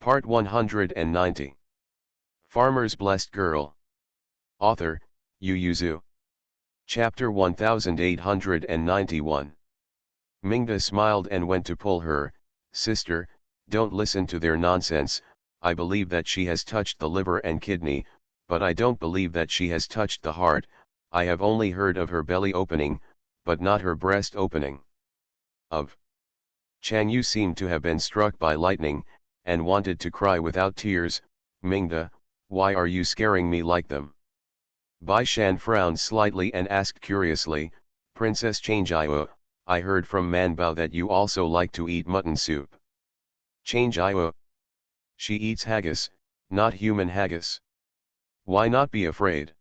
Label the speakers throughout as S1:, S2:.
S1: Part 190. Farmer's Blessed Girl. Author, Yu Yuzu. Chapter 1891. Mingda smiled and went to pull her. Sister, don't listen to their nonsense. I believe that she has touched the liver and kidney, but I don't believe that she has touched the heart. I have only heard of her belly opening, but not her breast opening. Chang Yu seemed to have been struck by lightning, and wanted to cry without tears. Mingda, why are you scaring me like them? Bai Shan frowned slightly and asked curiously, Princess Changjiao, I heard from Man Bao that you also like to eat mutton soup. Changjiao? She eats haggis, not human haggis. Why not be afraid?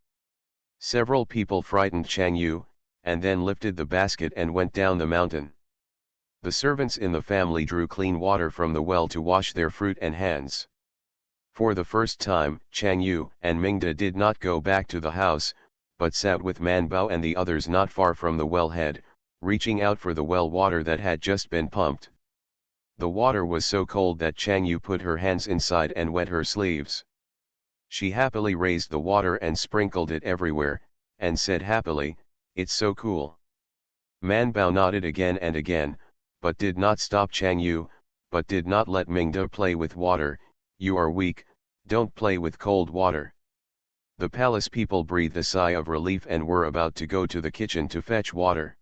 S1: Several people frightened Chang Yu, and then lifted the basket and went down the mountain. The servants in the family drew clean water from the well to wash their fruit and hands. For the first time, Chang Yu and Mingda did not go back to the house, but sat with Man Bao and the others not far from the wellhead, reaching out for the well water that had just been pumped. The water was so cold that Chang Yu put her hands inside and wet her sleeves. She happily raised the water and sprinkled it everywhere, and said happily, It's so cool. Man Bao nodded again and again, but did not stop Chang Yu, but did not let Mingda play with water. You are weak, don't play with cold water. The palace people breathed a sigh of relief and were about to go to the kitchen to fetch water.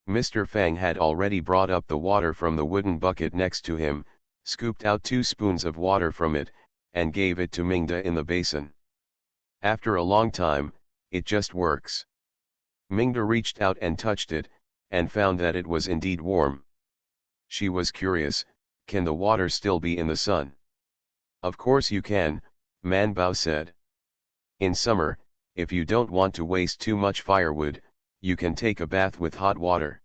S1: Mr. Fang had already brought up the water from the wooden bucket next to him, scooped out 2 spoons of water from it, and gave it to Mingda in the basin. After a long time, it just works. Mingda reached out and touched it, and found that it was indeed warm. She was curious, can the water still be in the sun? Of course you can, Man Bao said. In summer, if you don't want to waste too much firewood, you can take a bath with hot water.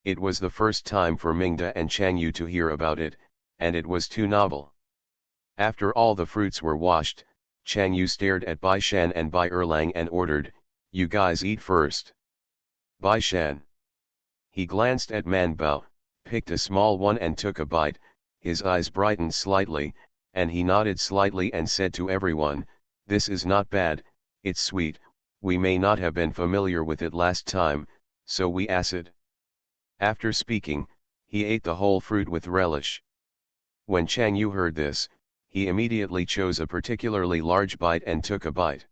S1: It was the first time for Mingda and Chang Yu to hear about it, and it was too novel. After all the fruits were washed, Chang Yu stared at Bai Shan and Bai Erlang and ordered, You guys eat first. Bai Shan. He glanced at Man Bao, picked a small one and took a bite. His eyes brightened slightly, and he nodded slightly and said to everyone, This is not bad, it's sweet, we may not have been familiar with it last time, so we acid. After speaking, he ate the whole fruit with relish. When Chang Yu heard this, he immediately chose a particularly large bite and took a bite.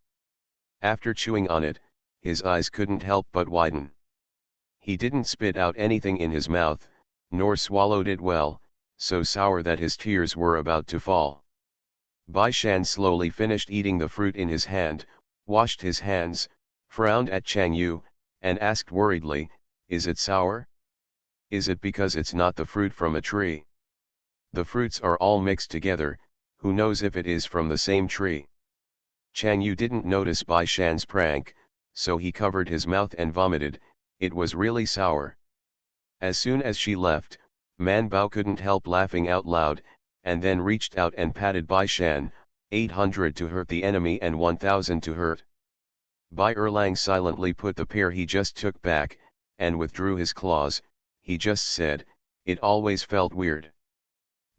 S1: After chewing on it, his eyes couldn't help but widen. He didn't spit out anything in his mouth, nor swallowed it well, so sour that his tears were about to fall. Bai Shan slowly finished eating the fruit in his hand, washed his hands, frowned at Chang Yu, and asked worriedly, Is it sour? Is it because it's not the fruit from a tree? The fruits are all mixed together, who knows if it is from the same tree? Chang Yu didn't notice Bai Shan's prank, so he covered his mouth and vomited. It was really sour. As soon as she left, Man Bao couldn't help laughing out loud, and then reached out and patted Bai Shan, 800 to hurt the enemy and 1000 to hurt. Bai Erlang silently put the pear he just took back, and withdrew his claws. He just said, It always felt weird.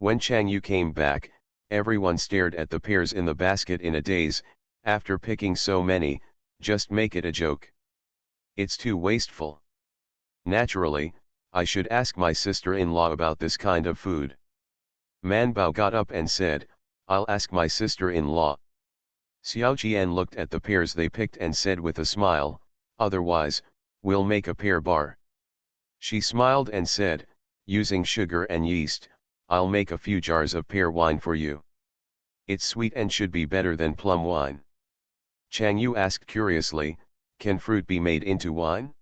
S1: When Chang Yu came back, everyone stared at the pears in the basket in a daze. After picking so many, just make it a joke. It's too wasteful. Naturally, I should ask my sister-in-law about this kind of food. Man Bao got up and said, I'll ask my sister-in-law. Xiao Qian looked at the pears they picked and said with a smile, Otherwise, we'll make a pear bar. She smiled and said, Using sugar and yeast, I'll make a few jars of pear wine for you. It's sweet and should be better than plum wine. Chang Yu asked curiously, Can fruit be made into wine?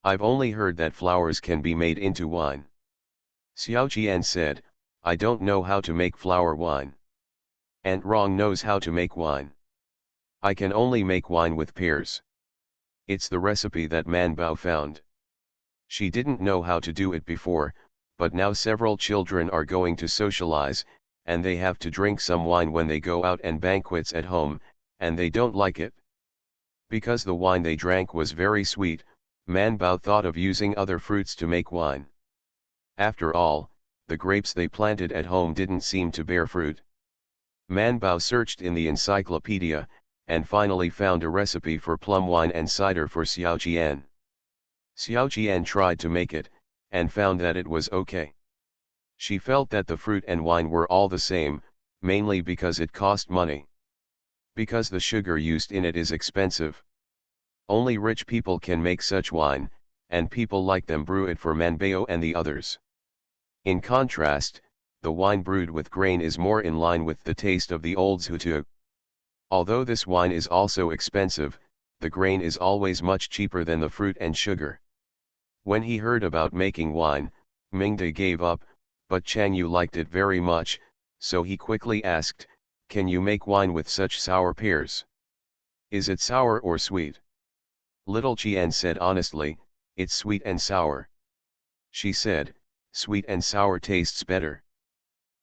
S1: I've only heard that flowers can be made into wine. Xiao Qian said, I don't know how to make flower wine. Aunt Rong knows how to make wine. I can only make wine with pears. It's the recipe that Man Bao found. She didn't know how to do it before, but now several children are going to socialize, and they have to drink some wine when they go out and banquets at home, and they don't like it. Because the wine they drank was very sweet, Man Bao thought of using other fruits to make wine. After all, the grapes they planted at home didn't seem to bear fruit. Man Bao searched in the encyclopedia, and finally found a recipe for plum wine and cider for Xiao Jian. Xiao Jian tried to make it, and found that it was okay. She felt that the fruit and wine were all the same, mainly because it cost money. Because the sugar used in it is expensive. Only rich people can make such wine, and people like them brew it for Man Bao and the others. In contrast, the wine brewed with grain is more in line with the taste of the old Zhutu. Although this wine is also expensive, the grain is always much cheaper than the fruit and sugar. When he heard about making wine, Mingde gave up, but Chang Yu liked it very much, so he quickly asked, "Can you make wine with such sour pears? Is it sour or sweet?" Little Qian said honestly, "It's sweet and sour." She said, "Sweet and sour tastes better.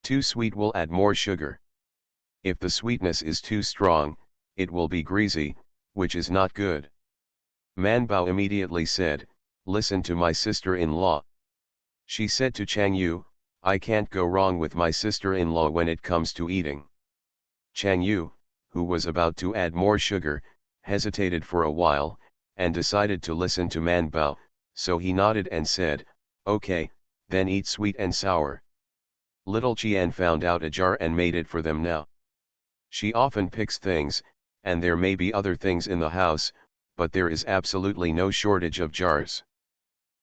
S1: Too sweet will add more sugar. If the sweetness is too strong, it will be greasy, which is not good." Man Bao immediately said, "Listen to my sister-in-law." She said to Chang Yu, "I can't go wrong with my sister-in-law when it comes to eating." Chang Yu, who was about to add more sugar, hesitated for a while, and decided to listen to Man Bao, so he nodded and said, "Okay, then eat sweet and sour." Little Qian found out a jar and made it for them now. She often picks things, and there may be other things in the house, but there is absolutely no shortage of jars.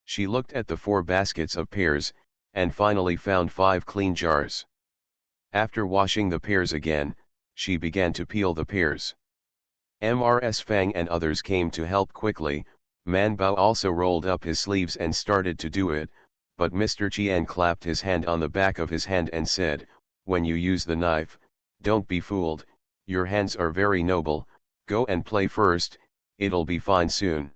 S1: She looked at the 4 baskets of pears, and finally found 5 clean jars. After washing the pears again, she began to peel the pears. Mrs. Fang and others came to help quickly. Man Bao also rolled up his sleeves and started to do it, but Mr. Qian clapped his hand on the back of his hand and said, "When you use the knife, don't be fooled, your hands are very noble, go and play first, it'll be fine soon.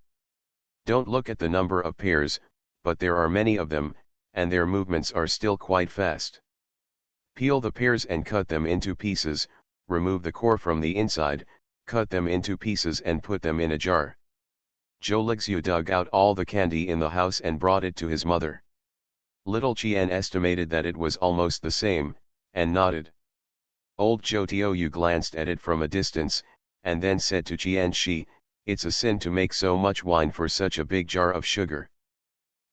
S1: Don't look at the number of pears, but there are many of them, and their movements are still quite fast. Peel the pears and cut them into pieces, remove the core from the inside, cut them into pieces and put them in a jar." Zhou Lixiu dug out all the candy in the house and brought it to his mother. Little Qian estimated that it was almost the same, and nodded. Old Zhou Tiou glanced at it from a distance, and then said to Qian Shi, "It's a sin to make so much wine for such a big jar of sugar."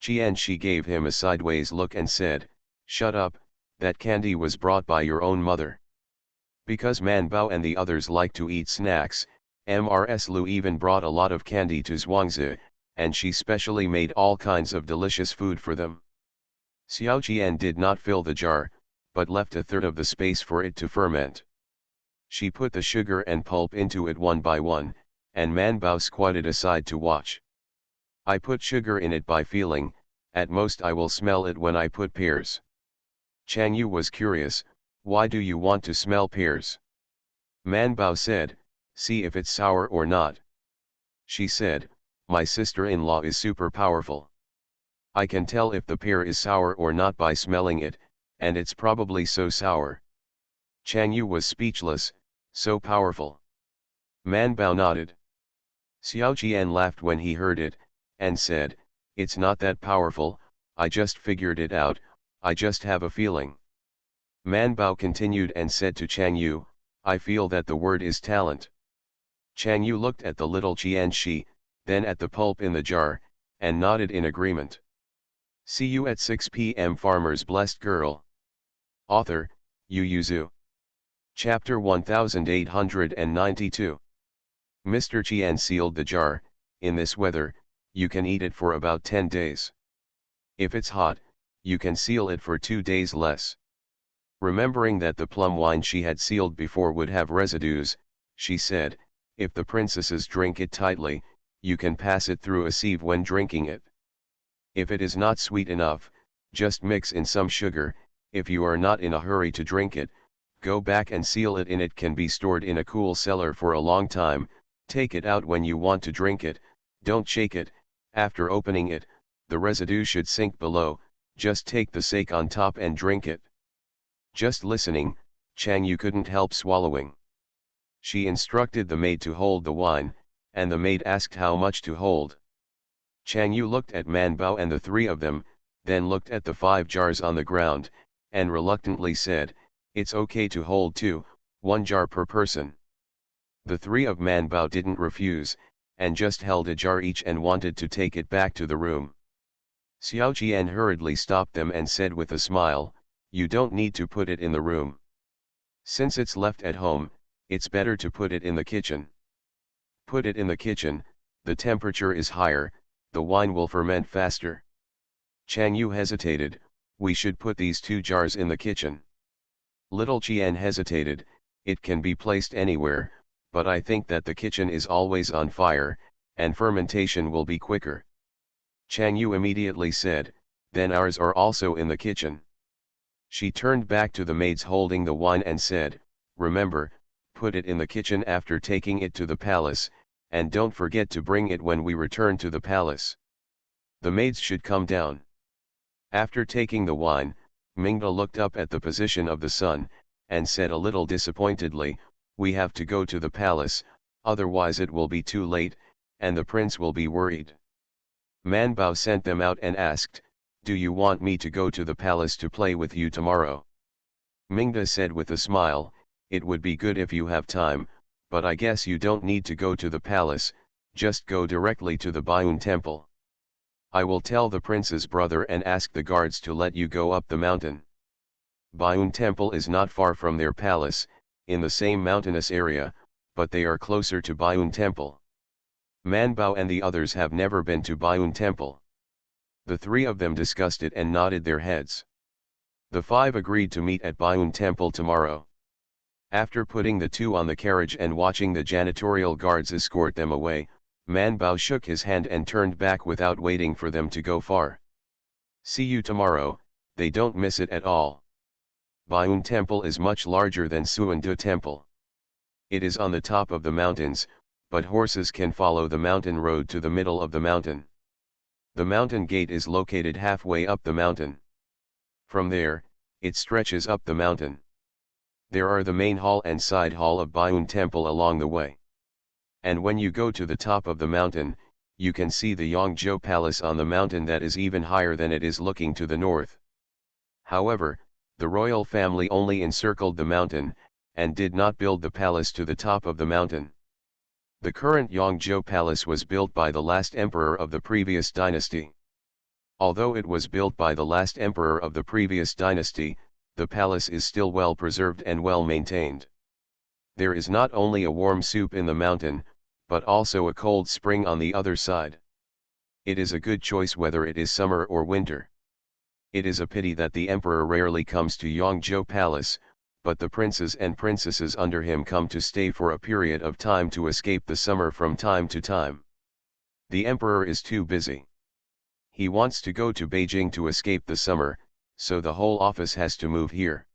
S1: Qian Shi gave him a sideways look and said, "Shut up, that candy was brought by your own mother." Because Man Bao and the others like to eat snacks, Mrs. Lu even brought a lot of candy to Zhuangzi, and she specially made all kinds of delicious food for them. Xiao Jian did not fill the jar, but left a third of the space for it to ferment. She put the sugar and pulp into it one by one, and Man Bao squatted aside to watch. "I put sugar in it by feeling, at most I will smell it when I put pears." Chang Yu was curious, "Why do you want to smell pears?" Man Bao said, "See if it's sour or not." She said, "My sister-in-law is super powerful. I can tell if the pear is sour or not by smelling it, and it's probably so sour." Chang Yu was speechless, so powerful. Man Bao nodded. Xiao Jian laughed when he heard it, and said, "It's not that powerful, I just figured it out, I just have a feeling." Man Bao continued and said to Chang Yu, "I feel that the word is talent." Chang Yu looked at the little Qian Shi, then at the pulp in the jar, and nodded in agreement. See you at 6 p.m. Farmer's Blessed Girl. Author, Yu Yuzu. Chapter 1892. Mr. Qian sealed the jar. In this weather, you can eat it for about 10 days. If it's hot, you can seal it for 2 days less. Remembering that the plum wine she had sealed before would have residues, she said, "If the princesses drink it tightly, you can pass it through a sieve when drinking it. If it is not sweet enough, just mix in some sugar. If you are not in a hurry to drink it, go back and seal it in. It can be stored in a cool cellar for a long time. Take it out when you want to drink it, don't shake it. After opening it, the residue should sink below, just take the sake on top and drink it." Just listening, Chang Yu couldn't help swallowing. She instructed the maid to hold the wine, and the maid asked how much to hold. Chang Yu looked at Man Bao and the 3 of them, then looked at the 5 jars on the ground, and reluctantly said, "It's okay to hold two, 1 jar per person." The three of Manbao didn't refuse, and just held a jar each and wanted to take it back to the room. Xiao Qian hurriedly stopped them and said with a smile, "You don't need to put it in the room. Since it's left at home, it's better to put it in the kitchen. Put it in the kitchen, the temperature is higher, the wine will ferment faster." Chang Yu hesitated, "We should put these 2 jars in the kitchen." Little Qian hesitated, "It can be placed anywhere, but I think that the kitchen is always on fire, and fermentation will be quicker." Chang Yu immediately said, "Then ours are also in the kitchen." She turned back to the maids holding the wine and said, "Remember, put it in the kitchen after taking it to the palace, and don't forget to bring it when we return to the palace. The maids should come down." After taking the wine, Mingda looked up at the position of the sun, and said a little disappointedly, "We have to go to the palace, otherwise it will be too late, and the prince will be worried." Manbao sent them out and asked, "Do you want me to go to the palace to play with you tomorrow?" Mingda said with a smile, "It would be good if you have time, but I guess you don't need to go to the palace, just go directly to the Baiyun temple. I will tell the prince's brother and ask the guards to let you go up the mountain. Baiyun temple is not far from their palace, in the same mountainous area, but they are closer to Baiyun temple." Manbao and the others have never been to Baiyun temple. The three of them discussed it and nodded their heads. The five agreed to meet at Baiyun temple tomorrow. After putting the two on the carriage and watching the janitorial guards escort them away, Manbao shook his hand and turned back without waiting for them to go far. "See you tomorrow, they don't miss it at all." Baiyun temple is much larger than Suandu temple. It is on the top of the mountains, but horses can follow the mountain road to the middle of the mountain. The mountain gate is located halfway up the mountain. From there, it stretches up the mountain. There are the main hall and side hall of Baiyun temple along the way. And when you go to the top of the mountain, you can see the Yongzhou Palace on the mountain that is even higher than it is looking to the north. However, the royal family only encircled the mountain, and did not build the palace to the top of the mountain. The current Yongzhou Palace was built by the last emperor of the previous dynasty. Although it was built by the last emperor of the previous dynasty, the palace is still well preserved and well maintained. There is not only a warm soup in the mountain, but also a cold spring on the other side. It is a good choice whether it is summer or winter. It is a pity that the emperor rarely comes to Yongzhou Palace, but the princes and princesses under him come to stay for a period of time to escape the summer from time to time. The emperor is too busy. He wants to go to Beijing to escape the summer, so the whole office has to move here.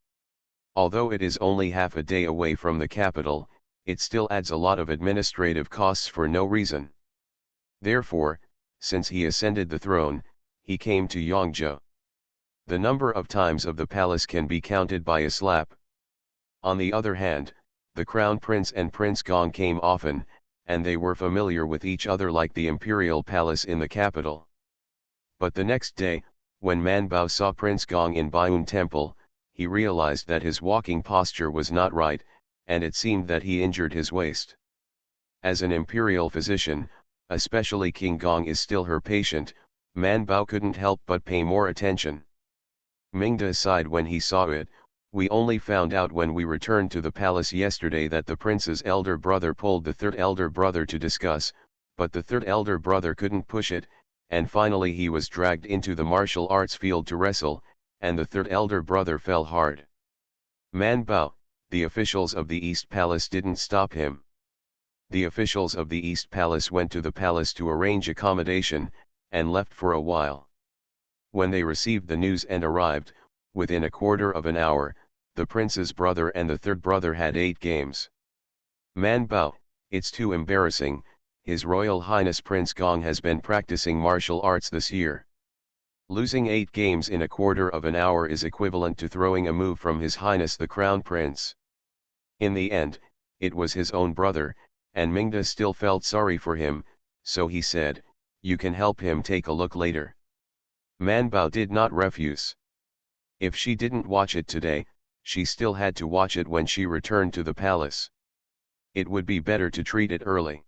S1: Although it is only half a day away from the capital, it still adds a lot of administrative costs for no reason. Therefore, since he ascended the throne, he came to Yongzhou. The number of times of the palace can be counted by a slap. On the other hand, the crown prince and Prince Gong came often, and they were familiar with each other like the imperial palace in the capital. But the next day, when Manbao saw Prince Gong in Baiyun temple, he realized that his walking posture was not right, and it seemed that he injured his waist. As an imperial physician, especially King Gong is still her patient, Manbao couldn't help but pay more attention. Mingda sighed when he saw it. "We only found out when we returned to the palace yesterday that the prince's elder brother pulled the third elder brother to discuss, but the third elder brother couldn't push it, and finally he was dragged into the martial arts field to wrestle, and the third elder brother fell hard. Manbao, the officials of the East Palace didn't stop him. The officials of the East Palace went to the palace to arrange accommodation, and left for a while. When they received the news and arrived, within a quarter of an hour, the prince's brother and the third brother had 8 games. Manbao, it's too embarrassing, His Royal Highness Prince Gong has been practicing martial arts this year. Losing 8 games in a quarter of an hour is equivalent to throwing a move from His Highness the Crown Prince. In the end, it was his own brother, and Mingda still felt sorry for him, so he said, "You can help him take a look later." Manbao did not refuse. If she didn't watch it today, she still had to watch it when she returned to the palace. It would be better to treat it early.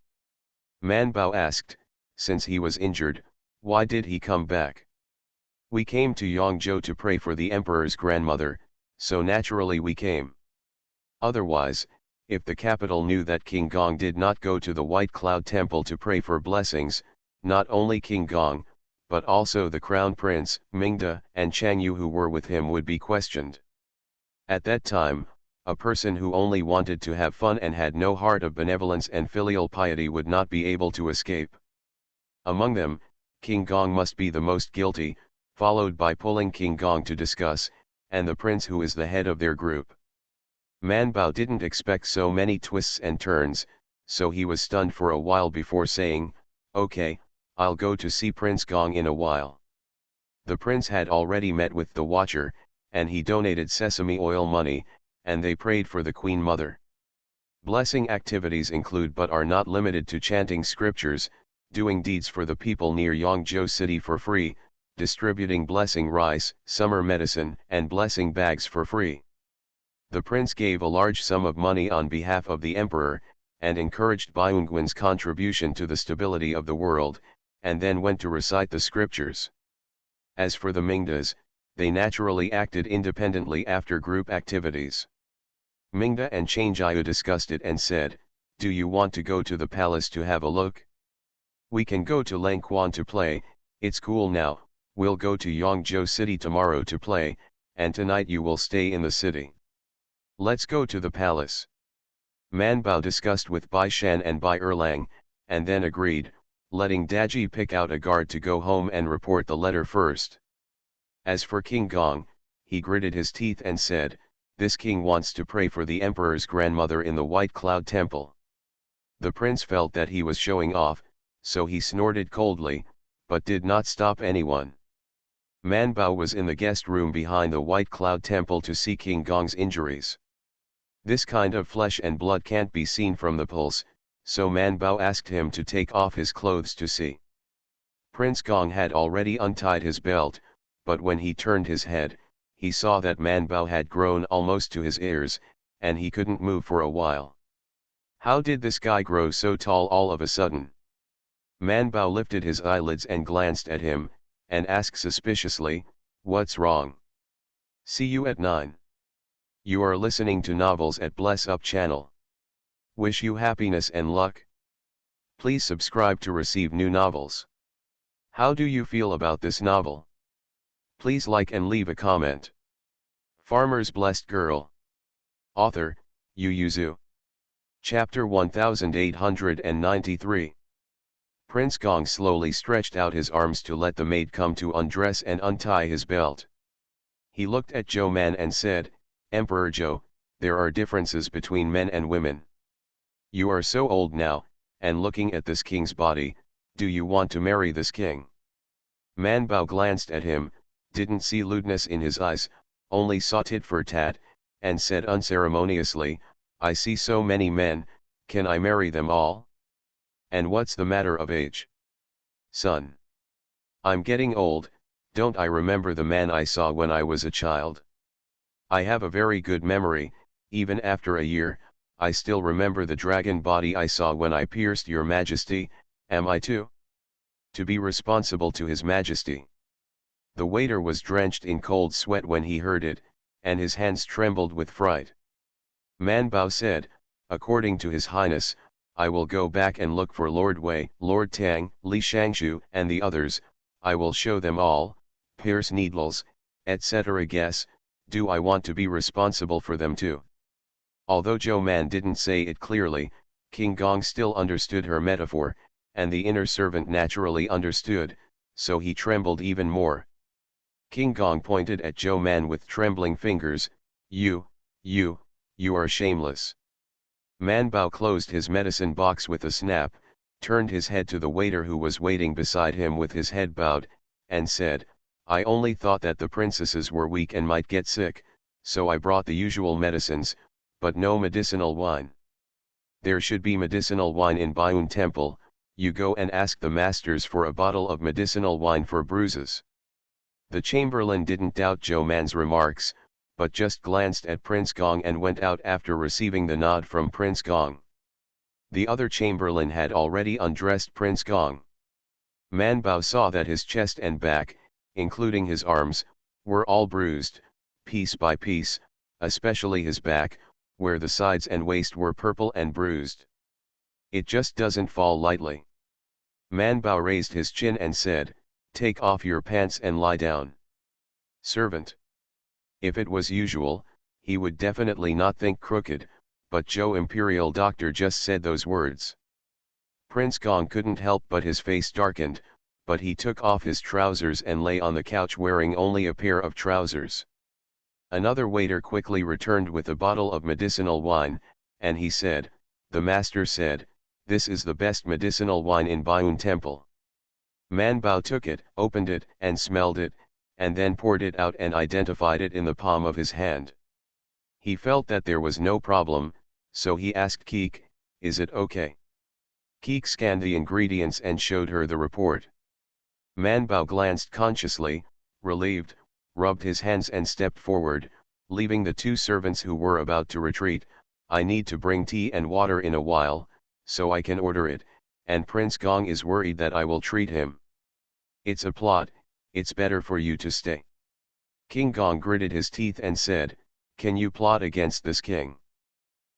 S1: Man Bao asked, since he was injured, why did he come back? We came to Yangzhou to pray for the emperor's grandmother, so naturally we came. Otherwise, if the capital knew that King Gong did not go to the White Cloud Temple to pray for blessings, not only King Gong, but also the Crown Prince, Mingde, and Chang Yu who were with him would be questioned. At that time, a person who only wanted to have fun and had no heart of benevolence and filial piety would not be able to escape. Among them, King Gong must be the most guilty, followed by pulling King Gong to discuss, and the prince who is the head of their group. Man Bao didn't expect so many twists and turns, so he was stunned for a while before saying, "Okay, I'll go to see Prince Gong in a while." The prince had already met with the watcher, and he donated sesame oil money, and they prayed for the Queen Mother. Blessing activities include but are not limited to chanting scriptures, doing deeds for the people near Yangzhou City for free, distributing blessing rice, summer medicine, and blessing bags for free. The prince gave a large sum of money on behalf of the emperor, and encouraged Byungwen's contribution to the stability of the world, and then went to recite the scriptures. As for the Mingdas, they naturally acted independently after group activities. Mingde and Changjiu discussed it and said, "Do you want to go to the palace to have a look? We can go to Langquan to play, it's cool now, we'll go to Yangzhou City tomorrow to play, and tonight you will stay in the city. Let's go to the palace." Man Bao discussed with Bai Shan and Bai Erlang, and then agreed, letting Daji pick out a guard to go home and report the letter first. As for King Gong, he gritted his teeth and said, "This king wants to pray for the emperor's grandmother in the White Cloud Temple." The prince felt that he was showing off, so he snorted coldly, but did not stop anyone. Man Bao was in the guest room behind the White Cloud Temple to see King Gong's injuries. This kind of flesh and blood can't be seen from the pulse, so Man Bao asked him to take off his clothes to see. Prince Gong had already untied his belt, but when he turned his head, he saw that Man Bao had grown almost to his ears, and he couldn't move for a while. How did this guy grow so tall all of a sudden? Man Bao lifted his eyelids and glanced at him, and asked suspiciously, "What's wrong?" See you at 9. You are listening to novels at Bless Up channel. Wish you happiness and luck. Please subscribe to receive new novels. How do you feel about this novel? Please like and leave a comment. Farmer's Blessed Girl. Author, Yu Yuzu. Chapter 1893. Prince Gong slowly stretched out his arms to let the maid come to undress and untie his belt. He looked at Zhou Man and said, "Emperor Zhou, there are differences between men and women. You are so old now, and looking at this king's body, do you want to marry this king?" Man Bao glanced at him, didn't see lewdness in his eyes, only saw tit for tat, and said unceremoniously, "I see so many men, can I marry them all? And what's the matter of age? Son, I'm getting old, don't I remember the man I saw when I was a child? I have a very good memory, even after a year, I still remember the dragon body I saw when I pierced your majesty, am I to be responsible to his majesty?" The waiter was drenched in cold sweat when he heard it, and his hands trembled with fright. Man Bao said, "According to his highness, I will go back and look for Lord Wei, Lord Tang, Li Shangshu and the others, I will show them all, pierce needles, etc. Guess, do I want to be responsible for them too?" Although Zhou Man didn't say it clearly, King Gong still understood her metaphor, and the inner servant naturally understood, so he trembled even more. King Gong pointed at Zhou Man with trembling fingers, You are shameless." Man Bao closed his medicine box with a snap, turned his head to the waiter who was waiting beside him with his head bowed, and said, "I only thought that the princesses were weak and might get sick, so I brought the usual medicines, but no medicinal wine. There should be medicinal wine in Baiyun Temple, you go and ask the masters for a bottle of medicinal wine for bruises." The chamberlain didn't doubt Zhou Man's remarks, but just glanced at Prince Gong and went out after receiving the nod from Prince Gong. The other chamberlain had already undressed Prince Gong. Man Bao saw that his chest and back, including his arms, were all bruised, piece by piece, especially his back, where the sides and waist were purple and bruised. It just doesn't fall lightly. Man Bao raised his chin and said, "Take off your pants and lie down." Servant. If it was usual, he would definitely not think crooked, but Zhou Imperial Doctor just said those words. Prince Gong couldn't help but his face darkened, but he took off his trousers and lay on the couch wearing only a pair of trousers. Another waiter quickly returned with a bottle of medicinal wine, and he said, "The master said, this is the best medicinal wine in Baiyun Temple." Man Bao took it, opened it, and smelled it, and then poured it out and identified it in the palm of his hand. He felt that there was no problem, so he asked Keek, "Is it okay?" Keek scanned the ingredients and showed her the report. Man Bao glanced consciously, relieved, rubbed his hands and stepped forward, leaving the two servants who were about to retreat. "I need to bring tea and water in a while, so I can order it, and Prince Gong is worried that I will treat him." "It's a plot, it's better for you to stay." King Gong gritted his teeth and said, "Can you plot against this king?"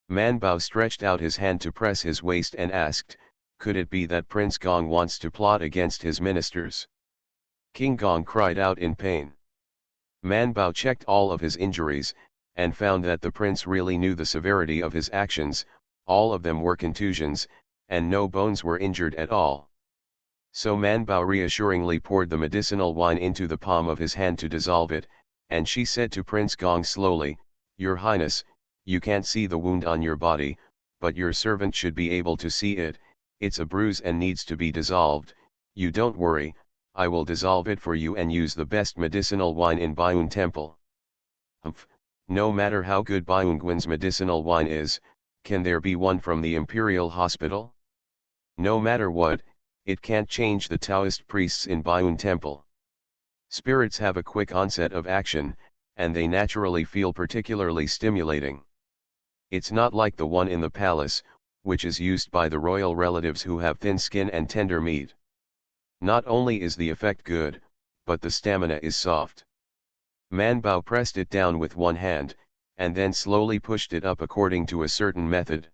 S1: Man Bao stretched out his hand to press his waist and asked, "Could it be that Prince Gong wants to plot against his ministers?" King Gong cried out in pain. Man Bao checked all of his injuries, and found that the prince really knew the severity of his actions. All of them were contusions, and no bones were injured at all. So Man Bao reassuringly poured the medicinal wine into the palm of his hand to dissolve it, and she said to Prince Gong slowly, "Your Highness, you can't see the wound on your body, but your servant should be able to see it. It's a bruise and needs to be dissolved. You don't worry, I will dissolve it for you and use the best medicinal wine in Baiyun Temple." "Humph, no matter how good Baiyunguan's medicinal wine is, can there be one from the Imperial Hospital? No matter what, it can't change the Taoist priests in Baiyun Temple. Spirits have a quick onset of action, and they naturally feel particularly stimulating. It's not like the one in the palace, which is used by the royal relatives who have thin skin and tender meat. Not only is the effect good, but the stamina is soft." Man Bao pressed it down with one hand, and then slowly pushed it up according to a certain method.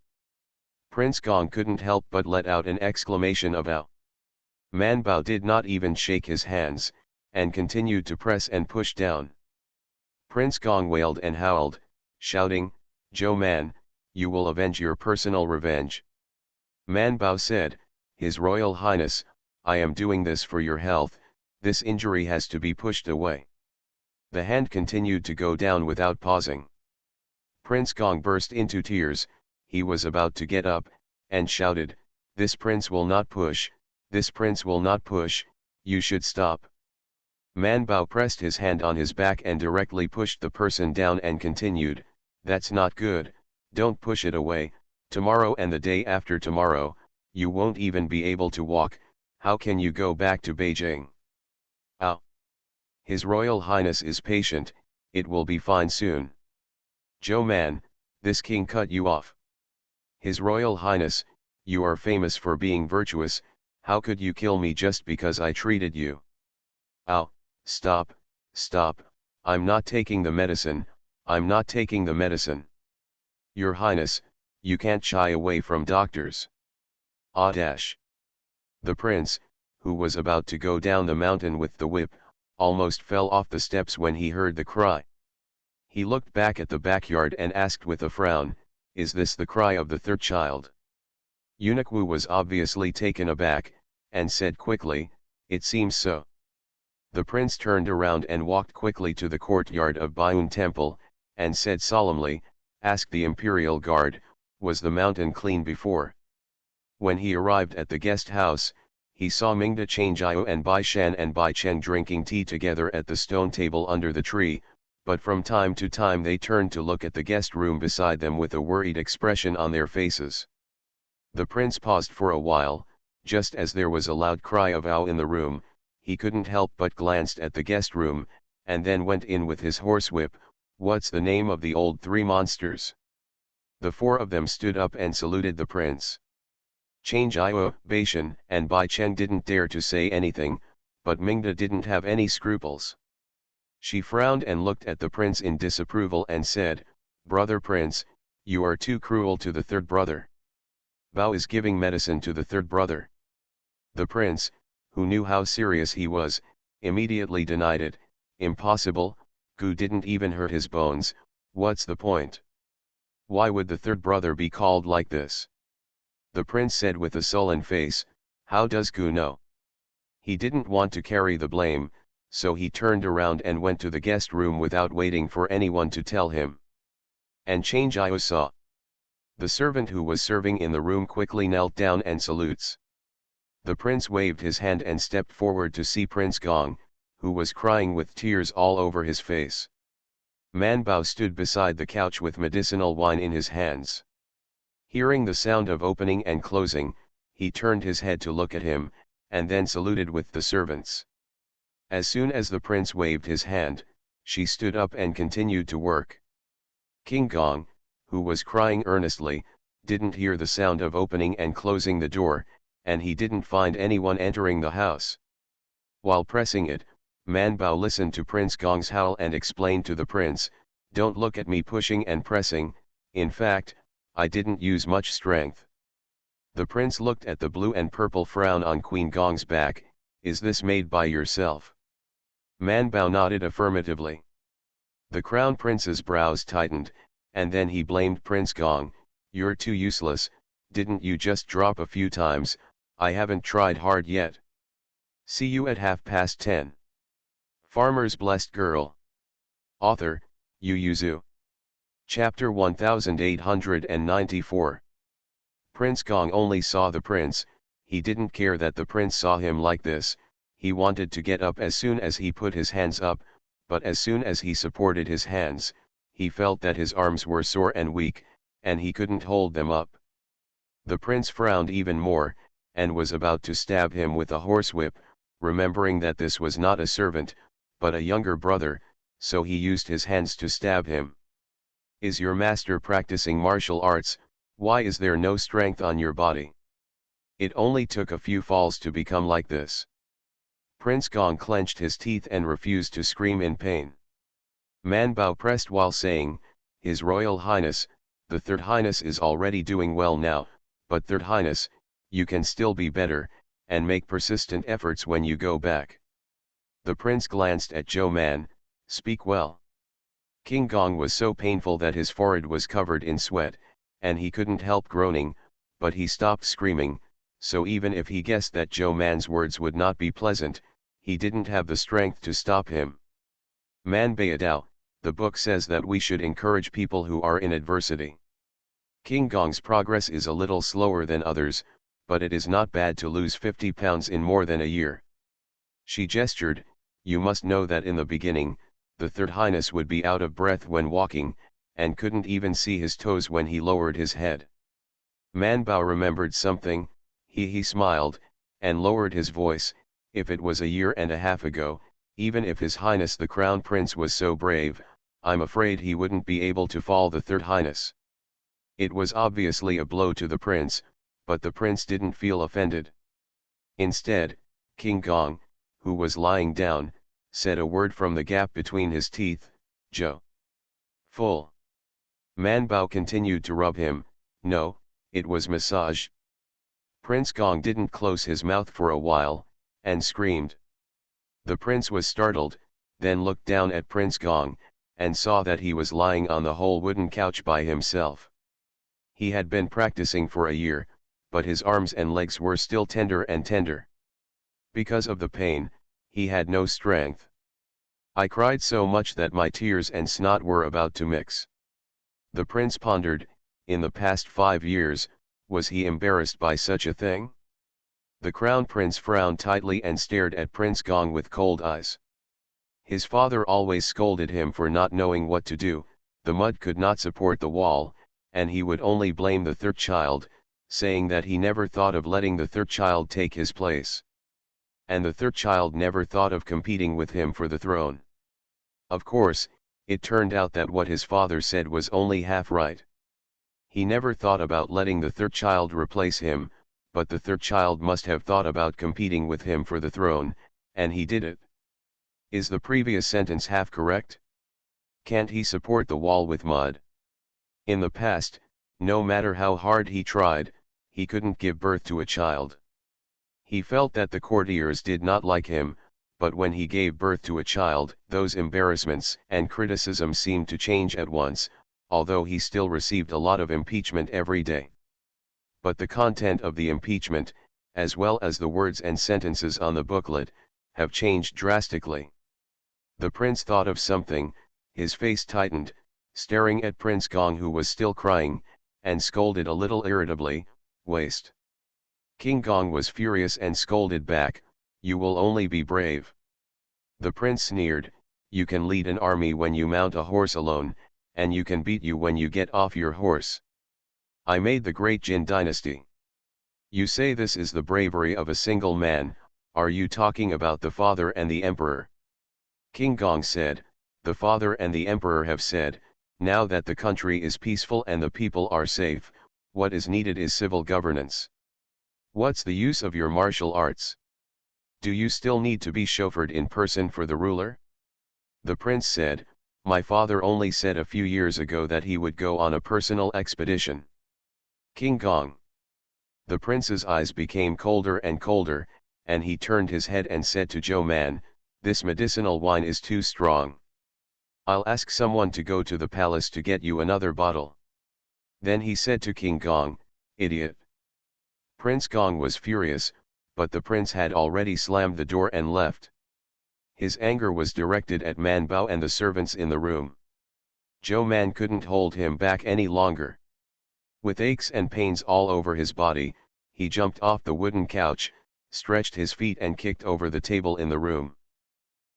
S1: Prince Gong couldn't help but let out an exclamation of "ow." Man Bao did not even shake his hands, and continued to press and push down. Prince Gong wailed and howled, shouting, "Zhou Man, you will avenge your personal revenge." Man Bao said, "His Royal Highness, I am doing this for your health, this injury has to be pushed away." The hand continued to go down without pausing. Prince Gong burst into tears. He was about to get up, and shouted, "This prince will not push, this prince will not push, you should stop." Man Bao pressed his hand on his back and directly pushed the person down and continued, "That's not good, don't push it away, tomorrow and the day after tomorrow, you won't even be able to walk, how can you go back to Beijing?" "Ow! His Royal Highness is patient, it will be fine soon." "Zhou Man, this king cut you off." "His Royal Highness, you are famous for being virtuous, how could you kill me just because I treated you?" "Ow, stop, stop, I'm not taking the medicine, I'm not taking the medicine." "Your Highness, you can't shy away from doctors." "Ah dash." The prince, who was about to go down the mountain with the whip, almost fell off the steps when he heard the cry. He looked back at the backyard and asked with a frown, "Is this the cry of the third child?" Eunuch Wu was obviously taken aback, and said quickly, "It seems so." The prince turned around and walked quickly to the courtyard of Baiyun Temple, and said solemnly, "Ask the imperial guard, was the mountain clean before?" When he arrived at the guest house, he saw Mingda Changjiu and Bai Shan and Bai Cheng drinking tea together at the stone table under the tree, but from time to time they turned to look at the guest room beside them with a worried expression on their faces. The prince paused for a while, just as there was a loud cry of "ow" in the room. he couldn't help but glanced at the guest room, and then went in with his horsewhip. What's the name of the old three monsters? The four of them stood up and saluted the prince. Chang Jiao, Bai Shan, and Bai Cheng didn't dare to say anything, but Mingda didn't have any scruples. She frowned and looked at the prince in disapproval and said, "Brother Prince, you are too cruel to the third brother. Bao is giving medicine to the third brother." The prince, who knew how serious he was, immediately denied it. "Impossible, Gu didn't even hurt his bones, what's the point? Why would the third brother be called like this?" The prince said with a sullen face, "How does Gu know?" He didn't want to carry the blame, so he turned around and went to the guest room without waiting for anyone to tell him. And Chang Jiao saw. The servant who was serving in the room quickly knelt down and salutes. The prince waved his hand and stepped forward to see Prince Gong, who was crying with tears all over his face. Man Bao stood beside the couch with medicinal wine in his hands. Hearing the sound of opening and closing, he turned his head to look at him, and then saluted with the servants. As soon as the prince waved his hand, she stood up and continued to work. King Gong, who was crying earnestly, didn't hear the sound of opening and closing the door, and he didn't find anyone entering the house. While pressing it, Man Bao listened to Prince Gong's howl and explained to the prince, "Don't look at me pushing and pressing, in fact, I didn't use much strength." The prince looked at the blue and purple frown on Queen Gong's back. "Is this made by yourself?" Man Bao nodded affirmatively. The crown prince's brows tightened, and then he blamed Prince Gong. "You're too useless, didn't you just drop a few times? I haven't tried hard yet. See you at 10:30. Farmer's Blessed Girl. Author, Yu Yuzu. Chapter 1894. Prince Gong only saw the prince. He didn't care that the prince saw him like this. He wanted to get up as soon as he put his hands up, but as soon as he supported his hands, he felt that his arms were sore and weak, and he couldn't hold them up. The prince frowned even more, and was about to stab him with a horsewhip, remembering that this was not a servant, but a younger brother, so he used his hands to stab him. "Is your master practicing martial arts? Why is there no strength on your body? It only took a few falls to become like this." Prince Gong clenched his teeth and refused to scream in pain. Man Bao pressed while saying, "His Royal Highness, the Third Highness is already doing well now, but Third Highness, you can still be better, and make persistent efforts when you go back." The prince glanced at Zhou Man. "Speak well." King Gong was so painful that his forehead was covered in sweat, and he couldn't help groaning, but he stopped screaming, so even if he guessed that Zhou Man's words would not be pleasant, he didn't have the strength to stop him. "Man Baidao, the book says that we should encourage people who are in adversity. King Gong's progress is a little slower than others, but it is not bad to lose 50 pounds in more than a year." She gestured. "You must know that in the beginning, the Third Highness would be out of breath when walking, and couldn't even see his toes when he lowered his head." Man Bao remembered something. He smiled, and lowered his voice. "If it was a year and a half ago, even if His Highness the Crown Prince was so brave, I'm afraid he wouldn't be able to fall the Third Highness." It was obviously a blow to the prince, but the prince didn't feel offended. Instead, King Gong, who was lying down, said a word from the gap between his teeth, "Zhou." "Full." Man Bao continued to rub him. "No, it was massage." Prince Gong didn't close his mouth for a while, and screamed. The prince was startled, then looked down at Prince Gong, and saw that he was lying on the whole wooden couch by himself. He had been practicing for a year, but his arms and legs were still tender and tender. Because of the pain, he had no strength. "I cried so much that my tears and snot were about to mix." The prince pondered. In the past 5 years, was he embarrassed by such a thing? The crown prince frowned tightly and stared at Prince Gong with cold eyes. His father always scolded him for not knowing what to do. The mud could not support the wall, and he would only blame the third child, saying that he never thought of letting the third child take his place. and the third child never thought of competing with him for the throne. Of course, it turned out that what his father said was only half right. He never thought about letting the third child replace him, but the third child must have thought about competing with him for the throne, and he did it. Is the previous sentence half correct? Can't he support the wall with mud? In the past, no matter how hard he tried, he couldn't give birth to a child. He felt that the courtiers did not like him, but when he gave birth to a child, those embarrassments and criticism seemed to change at once, although he still received a lot of impeachment every day. But the content of the impeachment, as well as the words and sentences on the booklet, have changed drastically. The prince thought of something, his face tightened, staring at Prince Gong, who was still crying, and scolded a little irritably, "Waste." King Gong was furious and scolded back, "You will only be brave." The prince sneered, "You can lead an army when you mount a horse alone, and you can beat you when you get off your horse. I made the great Jin dynasty. You say this is the bravery of a single man, are you talking about the father and the emperor?" King Gong said, "The father and the emperor have said, now that the country is peaceful and the people are safe, what is needed is civil governance. What's the use of your martial arts? Do you still need to be chauffeured in person for the ruler?" The prince said, "My father only said a few years ago that he would go on a personal expedition." King Gong. The prince's eyes became colder and colder, and he turned his head and said to Zhou Man, "This medicinal wine is too strong. I'll ask someone to go to the palace to get you another bottle." Then he said to King Gong, "Idiot." Prince Gong was furious, but the prince had already slammed the door and left. His anger was directed at Man Bao and the servants in the room. Zhou Man couldn't hold him back any longer. With aches and pains all over his body, he jumped off the wooden couch, stretched his feet and kicked over the table in the room.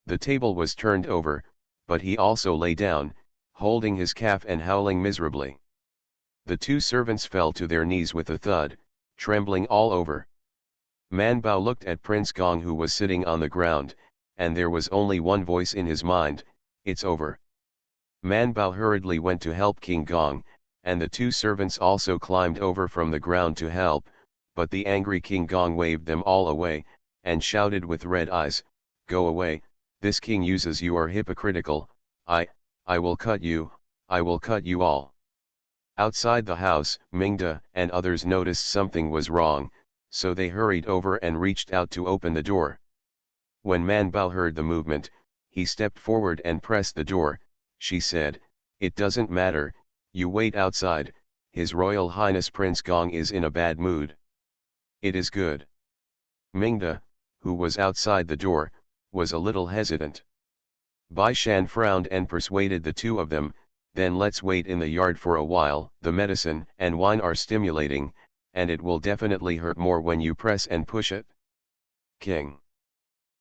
S1: The table was turned over, but he also lay down, holding his calf and howling miserably. The two servants fell to their knees with a thud, trembling all over. Man Bao looked at Prince Gong, who was sitting on the ground, and there was only one voice in his mind, "It's over." Man Bao hurriedly went to help King Gong, and the two servants also climbed over from the ground to help, but the angry King Gong waved them all away, and shouted with red eyes, "Go away, this king uses you are hypocritical, I will cut you, I will cut you all." Outside the house, Mingda and others noticed something was wrong, so they hurried over and reached out to open the door. When Man Bao heard the movement, he stepped forward and pressed the door. She said, "It doesn't matter, you wait outside, His Royal Highness Prince Gong is in a bad mood." "It is good." Mingda, who was outside the door, was a little hesitant. Bai Shan frowned and persuaded the two of them, "Then let's wait in the yard for a while, the medicine and wine are stimulating, and it will definitely hurt more when you press and push it." King.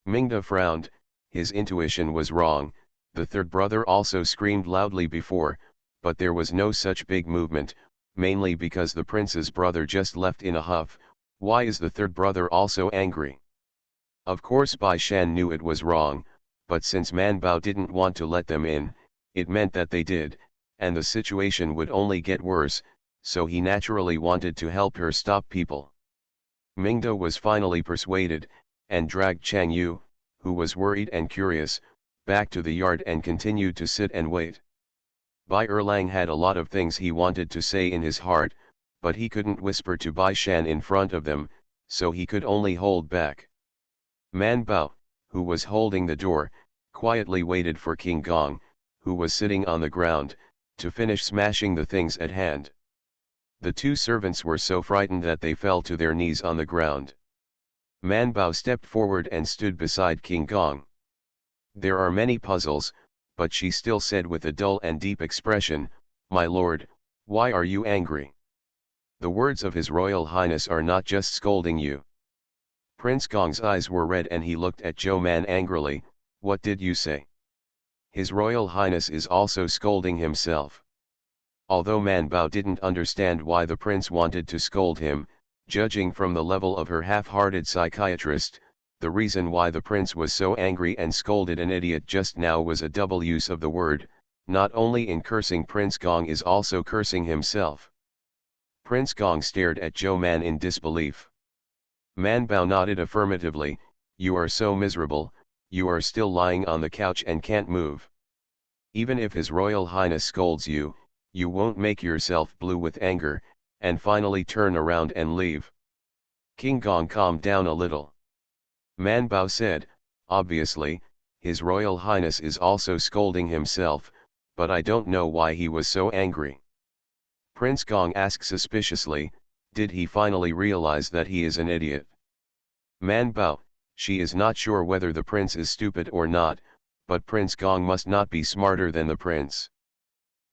S1: Mingda frowned, his intuition was wrong, the third brother also screamed loudly before, but there was no such big movement, mainly because the prince's brother just left in a huff. Why is the third brother also angry? Of course Bai Shan knew it was wrong, but since Man Bao didn't want to let them in, it meant that they did, and the situation would only get worse, so he naturally wanted to help her stop people. Mingda was finally persuaded, and dragged Chang Yu, who was worried and curious, back to the yard and continued to sit and wait. Bai Erlang had a lot of things he wanted to say in his heart, but he couldn't whisper to Bai Shan in front of them, so he could only hold back. Man Bao, who was holding the door, quietly waited for King Gong, who was sitting on the ground, to finish smashing the things at hand. The two servants were so frightened that they fell to their knees on the ground. Man Bao stepped forward and stood beside King Gong. "There are many puzzles," but she still said with a dull and deep expression, "My lord, why are you angry? The words of His Royal Highness are not just scolding you." Prince Gong's eyes were red and he looked at Zhou Man angrily, "What did you say?" "His Royal Highness is also scolding himself." Although Man Bao didn't understand why the prince wanted to scold him, judging from the level of her half-hearted psychiatrist, The reason why the prince was so angry and scolded an idiot just now was a double use of the word, not only in cursing Prince Gong is also cursing himself. Prince Gong stared at Zhou Man in disbelief. Man Bao nodded affirmatively. You are so miserable, you are still lying on the couch and can't move. Even if His Royal Highness scolds you, you won't make yourself blue with anger, and finally turn around and leave. King Gong calmed down a little. Man Bao said, obviously, His Royal Highness is also scolding himself, but I don't know why he was so angry. Prince Gong asked suspiciously, did he finally realize that he is an idiot? Man Bao, she is not sure whether the prince is stupid or not, but Prince Gong must not be smarter than the prince.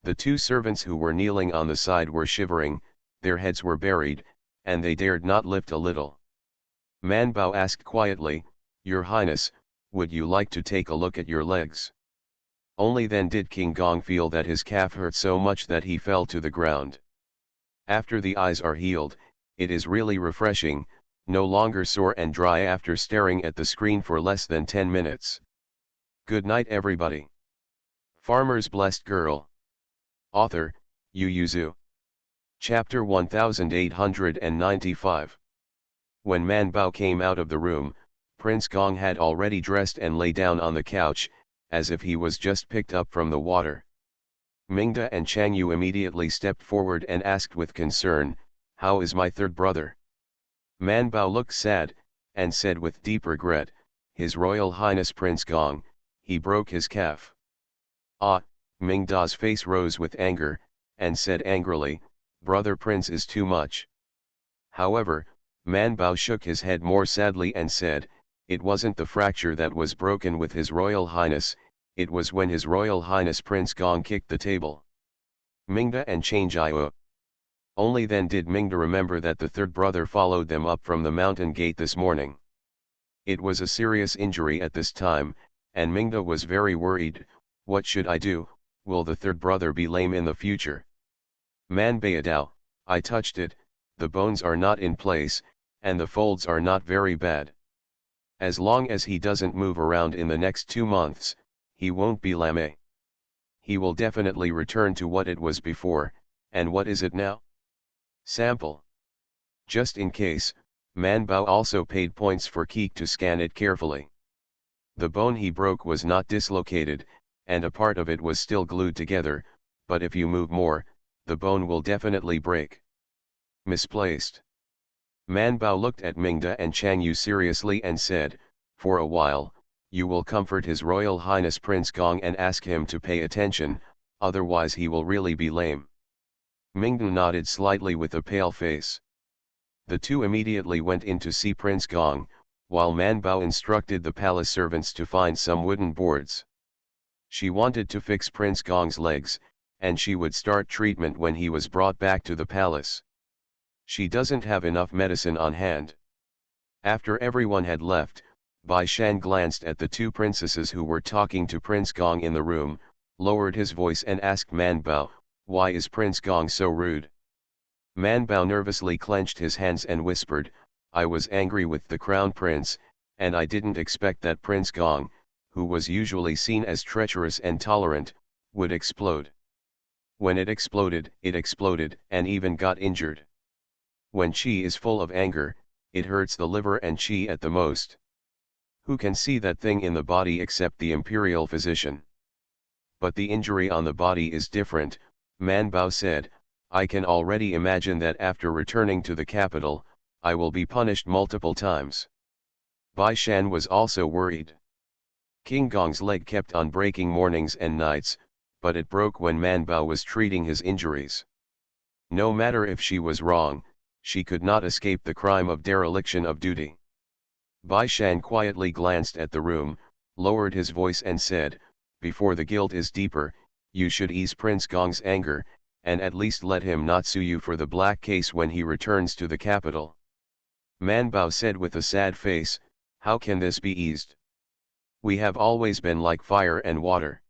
S1: The two servants who were kneeling on the side were shivering, their heads were buried, and they dared not lift a little. Man Bao asked quietly, Your Highness, would you like to take a look at your legs? Only then did King Gong feel that his calf hurt so much that he fell to the ground. After the eyes are healed, it is really refreshing, no longer sore and dry after staring at the screen for less than 10 minutes. Good night everybody. Farmer's Blessed Girl. Author, Yu Zhu. Chapter 1895. When Man Bao came out of the room, Prince Gong had already dressed and lay down on the couch, as if he was just picked up from the water. Mingda and Chang Yu immediately stepped forward and asked with concern, how is my third brother? Man Bao looked sad, and said with deep regret, His Royal Highness Prince Gong, he broke his calf. Ah, Mingda's face rose with anger, and said angrily, Brother Prince is too much. However, Man Bao shook his head more sadly and said, it wasn't the fracture that was broken with His Royal Highness, it was when His Royal Highness Prince Gong kicked the table. Mingda and Chang Jiao. Only then did Mingda remember that the third brother followed them up from the mountain gate this morning. It was a serious injury at this time, and Mingda was very worried. What should I do? Will the third brother be lame in the future? Man Baidao, I touched it, the bones are not in place, and the folds are not very bad. As long as he doesn't move around in the next 2 months, he won't be lame. He will definitely return to what it was before, and what is it now? Sample. Just in case, Man Bao also paid points for Keek to scan it carefully. The bone he broke was not dislocated, and a part of it was still glued together, but if you move more, the bone will definitely break. Misplaced. Man Bao looked at Mingda and Chang Yu seriously and said, for a while, you will comfort His Royal Highness Prince Gong and ask him to pay attention, otherwise he will really be lame. Mingda nodded slightly with a pale face. The two immediately went in to see Prince Gong, while Man Bao instructed the palace servants to find some wooden boards. She wanted to fix Prince Gong's legs, and she would start treatment when he was brought back to the palace. She doesn't have enough medicine on hand. After everyone had left, Bai Shan glanced at the two princesses who were talking to Prince Gong in the room, lowered his voice and asked Man Bao, why is Prince Gong so rude? Man Bao nervously clenched his hands and whispered, I was angry with the crown prince, and I didn't expect that Prince Gong, who was usually seen as treacherous and tolerant, would explode. When it exploded, and even got injured. When qi is full of anger, it hurts the liver and qi at the most. Who can see that thing in the body except the imperial physician? But the injury on the body is different, Man Bao said, I can already imagine that after returning to the capital, I will be punished multiple times. Bai Shan was also worried. King Gong's leg kept on breaking mornings and nights, but it broke when Man Bao was treating his injuries. No matter if she was wrong, she could not escape the crime of dereliction of duty. Bai Shan quietly glanced at the room, lowered his voice and said, before the guilt is deeper, you should ease Prince Gong's anger, and at least let him not sue you for the black case when he returns to the capital. Man Bao said with a sad face, how can this be eased? We have always been like fire and water.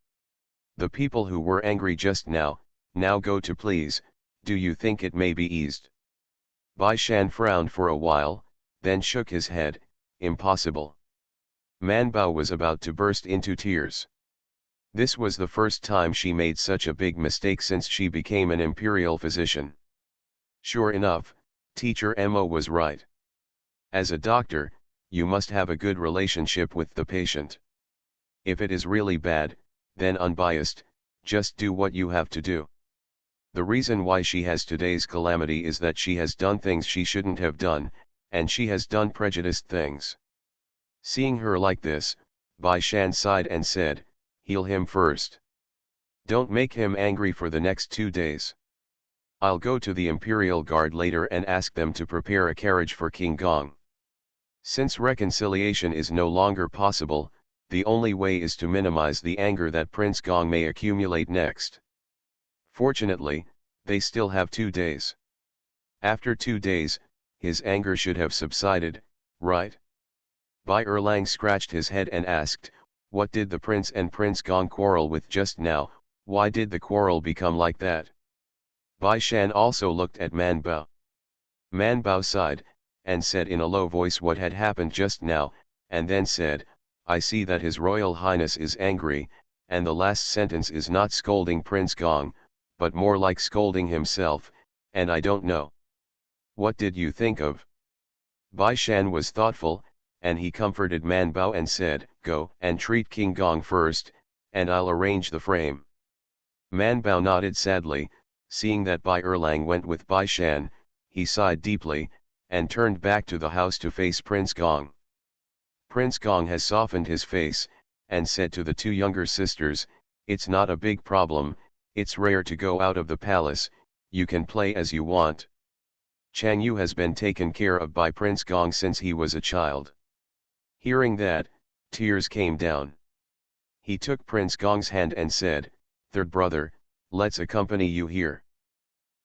S1: The people who were angry just now go to please, do you think it may be eased? Bai Shan frowned for a while, then shook his head, impossible. Man Bao was about to burst into tears. This was the first time she made such a big mistake since she became an imperial physician. Sure enough, teacher Emma was right. As a doctor, you must have a good relationship with the patient. If it is really bad, then unbiased, just do what you have to do. The reason why she has today's calamity is that she has done things she shouldn't have done, and she has done prejudiced things. Seeing her like this, Bai Shan sighed and said, "Heal him first. Don't make him angry for the next 2 days. I'll go to the Imperial Guard later and ask them to prepare a carriage for King Gong. Since reconciliation is no longer possible, the only way is to minimize the anger that Prince Gong may accumulate next." Fortunately, they still have 2 days. After 2 days, his anger should have subsided, right? Bai Erlang scratched his head and asked, "What did the prince and Prince Gong quarrel with just now? Why did the quarrel become like that?" Bai Shan also looked at Man Bao. Man Bao sighed, and said in a low voice what had happened just now, and then said, "I see that His Royal Highness is angry, and the last sentence is not scolding Prince Gong, but more like scolding himself, and I don't know. What did you think of?" Bai Shan was thoughtful, and he comforted Man Bao and said, "Go and treat King Gong first, and I'll arrange the frame." Man Bao nodded sadly. Seeing that Bai Erlang went with Bai Shan, he sighed deeply, and turned back to the house to face Prince Gong. Prince Gong has softened his face, and said to the two younger sisters, "It's not a big problem, it's rare to go out of the palace, you can play as you want." Chang Yu has been taken care of by Prince Gong since he was a child. Hearing that, tears came down. He took Prince Gong's hand and said, "Third brother, let's accompany you here."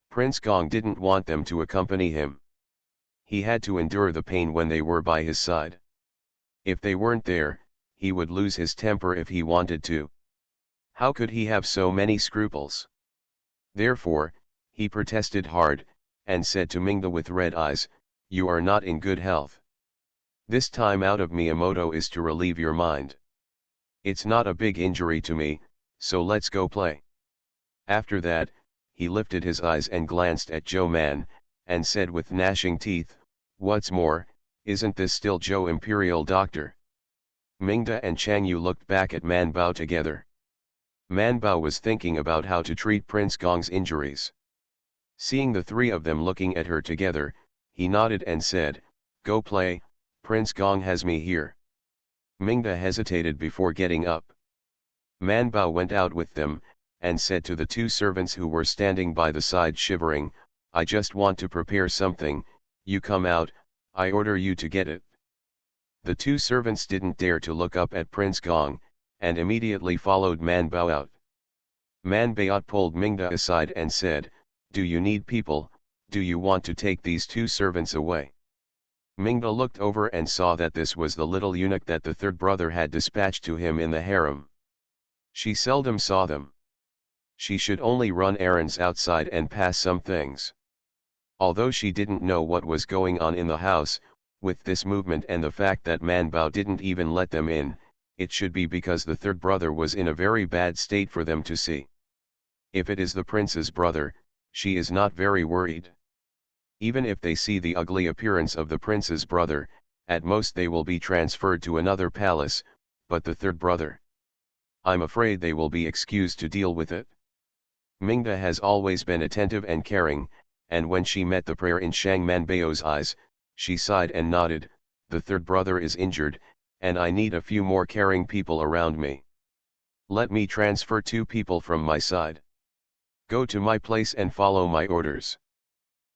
S1: Prince Gong didn't want them to accompany him. He had to endure the pain when they were by his side. If they weren't there, he would lose his temper if he wanted to. How could he have so many scruples? Therefore, he protested hard, and said to Mingda with red eyes, "You are not in good health. This time out of Miyamoto is to relieve your mind. It's not a big injury to me, so let's go play." After that, he lifted his eyes and glanced at Zhou Man, and said with gnashing teeth, "What's more, isn't this still Zhou Imperial Doctor?" Mingda and Chang Yu looked back at Man Bao together. Man Bao was thinking about how to treat Prince Gong's injuries. Seeing the three of them looking at her together, he nodded and said, "Go play, Prince Gong has me here." Mingda hesitated before getting up. Man Bao went out with them, and said to the two servants who were standing by the side shivering, "I just want to prepare something, you come out, I order you to get it." The two servants didn't dare to look up at Prince Gong, and immediately followed Man Bao out. Man Bao pulled Mingda aside and said, "Do you need people, do you want to take these two servants away?" Mingda looked over and saw that this was the little eunuch that the third brother had dispatched to him in the harem. She seldom saw them. She should only run errands outside and pass some things. Although she didn't know what was going on in the house, with this movement and the fact that Man Bao didn't even let them in, it should be because the third brother was in a very bad state for them to see. If it is the prince's brother, she is not very worried. Even if they see the ugly appearance of the prince's brother, at most they will be transferred to another palace, but the third brother, I'm afraid they will be excused to deal with it. Mingda has always been attentive and caring, and when she met the prayer in Shang Manbao's eyes, she sighed and nodded, "The third brother is injured, and I need a few more caring people around me. Let me transfer 2 people from my side. Go to my place and follow my orders."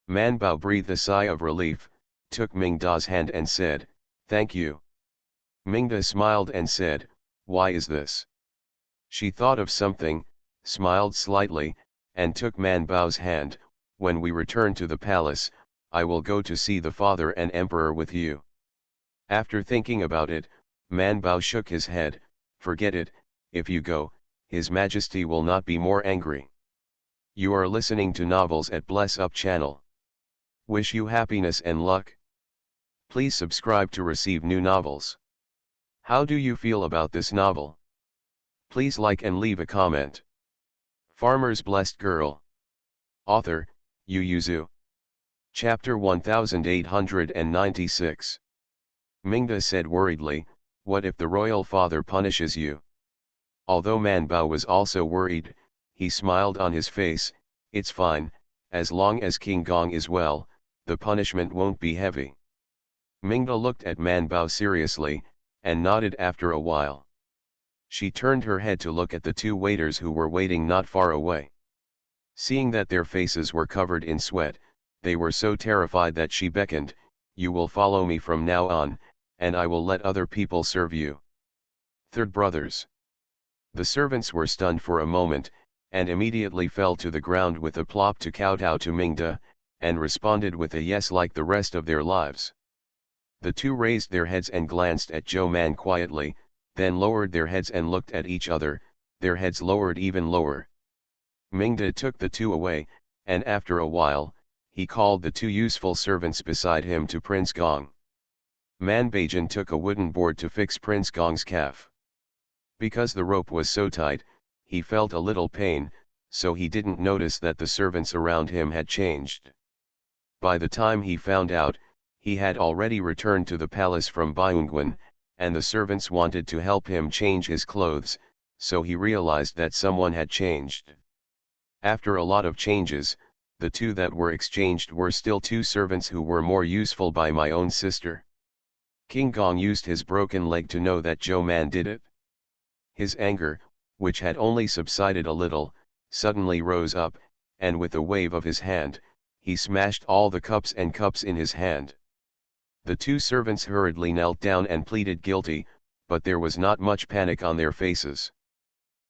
S1: Man Bao breathed a sigh of relief, took Mingda's hand and said, "Thank you." Mingda smiled and said, "Why is this?" She thought of something, smiled slightly, and took Man Bao's hand. "When we return to the palace, I will go to see the father and emperor with you." After thinking about it, Man Bao shook his head, "Forget it, if you go, His Majesty will not be more angry." You are listening to Novels at Bless Up channel. Wish you happiness and luck. Please subscribe to receive new novels. How do you feel about this novel? Please like and leave a comment. Farmer's Blessed Girl. Author, Yu Yuzu. Chapter 1896. Mingda said worriedly, what if the royal father punishes you? Although Manbao was also worried, he smiled on his face. It's fine, as long as King Gong is well, the punishment won't be heavy. Mingda looked at Manbao seriously, and nodded after a while. She turned her head to look at the two waiters who were waiting not far away. Seeing that their faces were covered in sweat, they were so terrified that she beckoned, you will follow me from now on, and I will let other people serve you. Third brothers. The servants were stunned for a moment, and immediately fell to the ground with a plop to kowtow to Mingda, and responded with a yes like the rest of their lives. The two raised their heads and glanced at Zhou Man quietly, then lowered their heads and looked at each other, their heads lowered even lower. Mingda took the two away, and after a while, he called the two useful servants beside him to Prince Gong. Manbajan took a wooden board to fix Prince Gong's calf. Because the rope was so tight, he felt a little pain, so he didn't notice that the servants around him had changed. By the time he found out, he had already returned to the palace from Byungwan, and the servants wanted to help him change his clothes, so he realized that someone had changed. After a lot of changes, the two that were exchanged were still two servants who were more useful by my own sister. King Gong used his broken leg to know that Zhou Man did it. His anger, which had only subsided a little, suddenly rose up, and with a wave of his hand, he smashed all the cups in his hand. The two servants hurriedly knelt down and pleaded guilty, but there was not much panic on their faces.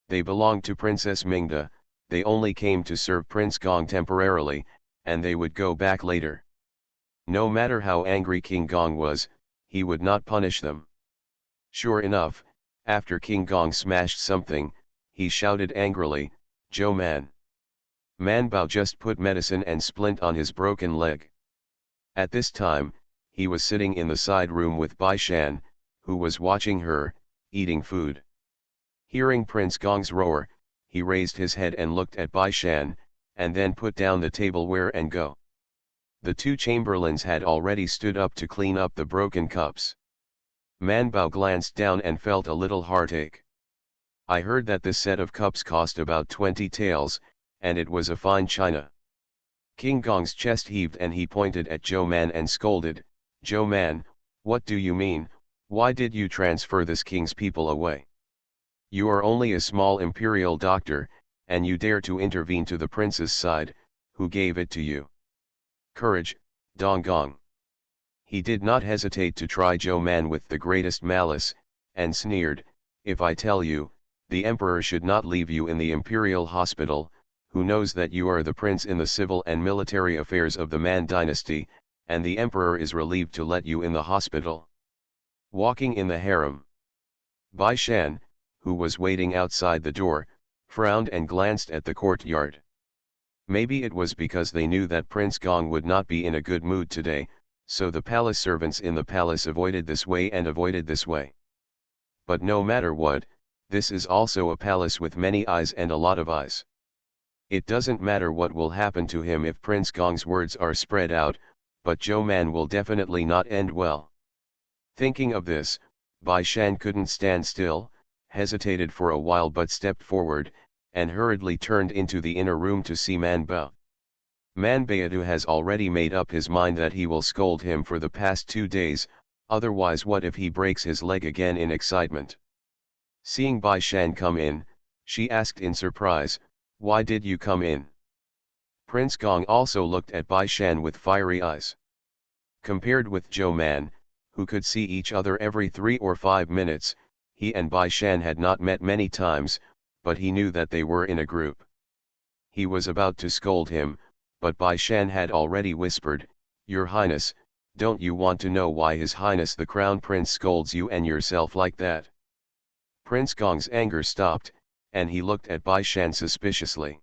S1: They belonged to Princess Mingda, they only came to serve Prince Gong temporarily, and they would go back later. No matter how angry King Gong was, he would not punish them. Sure enough, after King Gong smashed something, he shouted angrily, Zhou Man. Manbao just put medicine and splint on his broken leg. At this time, he was sitting in the side room with Bai Shan, who was watching her, eating food. Hearing Prince Gong's roar, he raised his head and looked at Bai Shan, and then put down the tableware and go. The two chamberlains had already stood up to clean up the broken cups. Manbao glanced down and felt a little heartache. I heard that this set of cups cost about 20 taels, and it was a fine china. King Gong's chest heaved and he pointed at Zhou Man and scolded, Zhou Man, what do you mean, why did you transfer this king's people away? You are only a small imperial doctor, and you dare to intervene to the prince's side, who gave it to you. Courage, Dong Gong. He did not hesitate to try Zhou Man with the greatest malice, and sneered, if I tell you, the emperor should not leave you in the imperial hospital, who knows that you are the prince in the civil and military affairs of the Man dynasty, and the emperor is relieved to let you in the hospital. Walking in the harem. Bai Shan, who was waiting outside the door, frowned and glanced at the courtyard. Maybe it was because they knew that Prince Gong would not be in a good mood today, so the palace servants in the palace avoided this way and avoided this way. But no matter what, this is also a palace with many eyes and a lot of eyes. It doesn't matter what will happen to him if Prince Gong's words are spread out, but Zhou Man will definitely not end well. Thinking of this, Bai Shan couldn't stand still, hesitated for a while but stepped forward, and hurriedly turned into the inner room to see Manbao. Manbao has already made up his mind that he will scold him for the past 2 days, otherwise what if he breaks his leg again in excitement? Seeing Bai Shan come in, she asked in surprise, why did you come in? Prince Gong also looked at Bai Shan with fiery eyes. Compared with Zhou Man, who could see each other every 3 or 5 minutes, he and Bai Shan had not met many times, but he knew that they were in a group. He was about to scold him, but Bai Shan had already whispered, Your Highness, don't you want to know why His Highness the Crown Prince scolds you and yourself like that? Prince Gong's anger stopped, and he looked at Bai Shan suspiciously.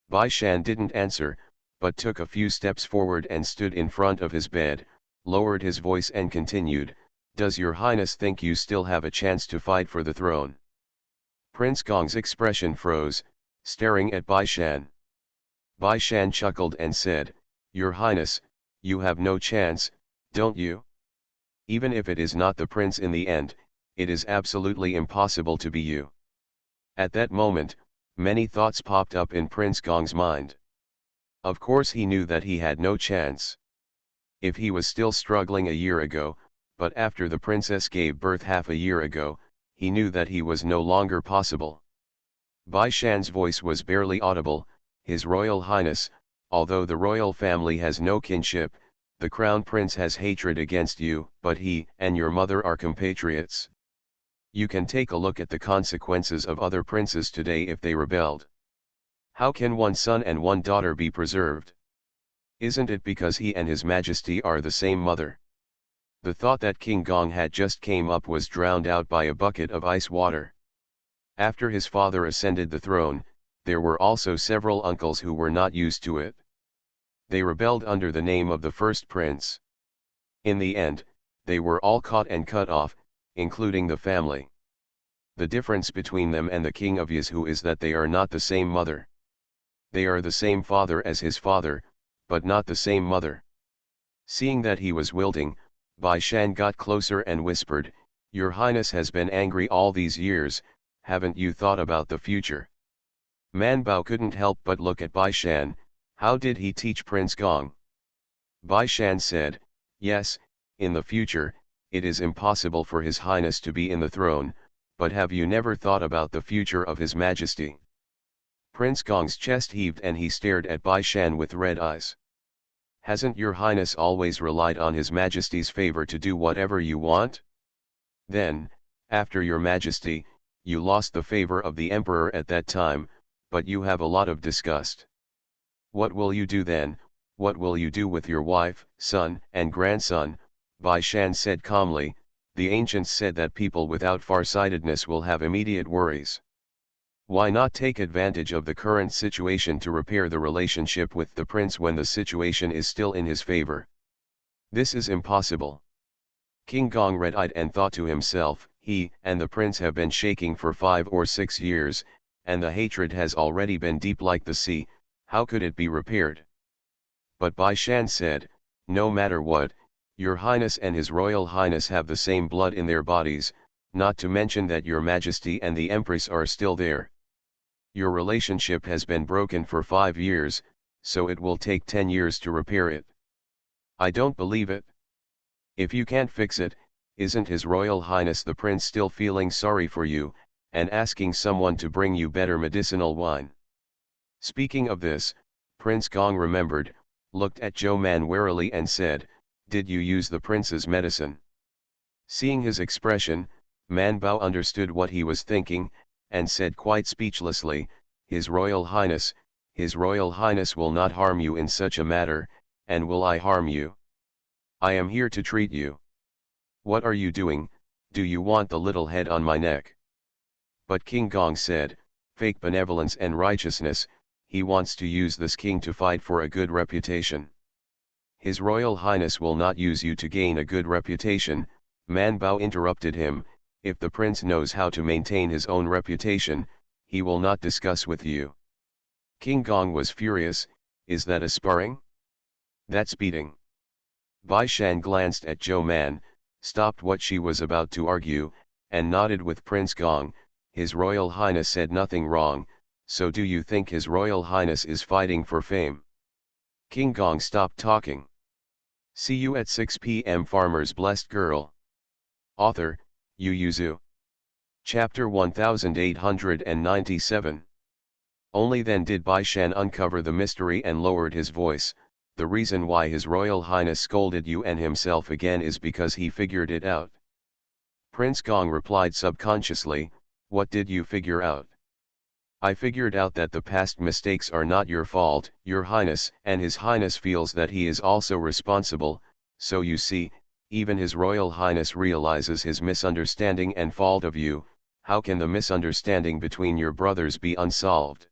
S1: Bai Shan didn't answer, but took a few steps forward and stood in front of his bed, lowered his voice and continued, Does your highness think you still have a chance to fight for the throne? Prince Gong's expression froze, staring at Bai Shan. Bai Shan chuckled and said, Your highness, you have no chance, don't you? Even if it is not the prince in the end, it is absolutely impossible to be you. At that moment, many thoughts popped up in Prince Gong's mind. Of course he knew that he had no chance. If he was still struggling a year ago, but after the princess gave birth half a year ago, he knew that he was no longer possible. Bai Shan's voice was barely audible. His Royal Highness, although the royal family has no kinship, the crown prince has hatred against you, but he and your mother are compatriots. You can take a look at the consequences of other princes today if they rebelled. How can one son and one daughter be preserved? Isn't it because he and his majesty are the same mother? The thought that King Gong had just came up was drowned out by a bucket of ice water. After his father ascended the throne, there were also several uncles who were not used to it. They rebelled under the name of the first prince. In the end, they were all caught and cut off, including the family. The difference between them and the king of Yizhu is that they are not the same mother. They are the same father as his father, but not the same mother. Seeing that he was wilting, Bai Shan got closer and whispered, Your Highness has been angry all these years, haven't you thought about the future? Man Bao couldn't help but look at Bai Shan. How did he teach Prince Gong? Bai Shan said, Yes, in the future, it is impossible for His Highness to be in the throne, but have you never thought about the future of His Majesty? Prince Gong's chest heaved and he stared at Bai Shan with red eyes. Hasn't your highness always relied on His Majesty's favor to do whatever you want? Then, after your majesty, you lost the favor of the emperor at that time, but you have a lot of disgust. What will you do then? What will you do with your wife, son, and grandson? Bai Shan said calmly. The ancients said that people without farsightedness will have immediate worries. Why not take advantage of the current situation to repair the relationship with the prince when the situation is still in his favor? This is impossible. King Gong red-eyed and thought to himself, he and the prince have been shaking for 5 or 6 years, and the hatred has already been deep like the sea, how could it be repaired? But Bai Shan said, no matter what, your highness and his royal highness have the same blood in their bodies, not to mention that your majesty and the empress are still there. Your relationship has been broken for 5 years, so it will take 10 years to repair it. I don't believe it. If you can't fix it, isn't His Royal Highness the Prince still feeling sorry for you, and asking someone to bring you better medicinal wine? Speaking of this, Prince Gong remembered, looked at Zhou Man warily and said, did you use the prince's medicine? Seeing his expression, Man Bao understood what he was thinking, and said quite speechlessly, His Royal Highness will not harm you in such a matter, and will I harm you? I am here to treat you. What are you doing? Do you want the little head on my neck? But King Gong said, fake benevolence and righteousness, he wants to use this king to fight for a good reputation. His Royal Highness will not use you to gain a good reputation. Man Bao interrupted him, if the prince knows how to maintain his own reputation, he will not discuss with you. King Gong was furious, is that a sparring? That's beating. Bai Shan glanced at Zhou Man, stopped what she was about to argue, and nodded with Prince Gong. His Royal Highness said nothing wrong, so do you think His Royal Highness is fighting for fame? King Gong stopped talking. See you at 6 p.m. Farmer's Blessed Girl. Author, Yu Yuzu. Chapter 1897. Only then did Bai Shan uncover the mystery and lowered his voice. The reason why His Royal Highness scolded you and himself again is because he figured it out. Prince Gong replied subconsciously, what did you figure out? I figured out that the past mistakes are not your fault, your highness, and His Highness feels that he is also responsible, so you see, even His Royal Highness realizes his misunderstanding and fault of you. How can the misunderstanding between your brothers be unsolved?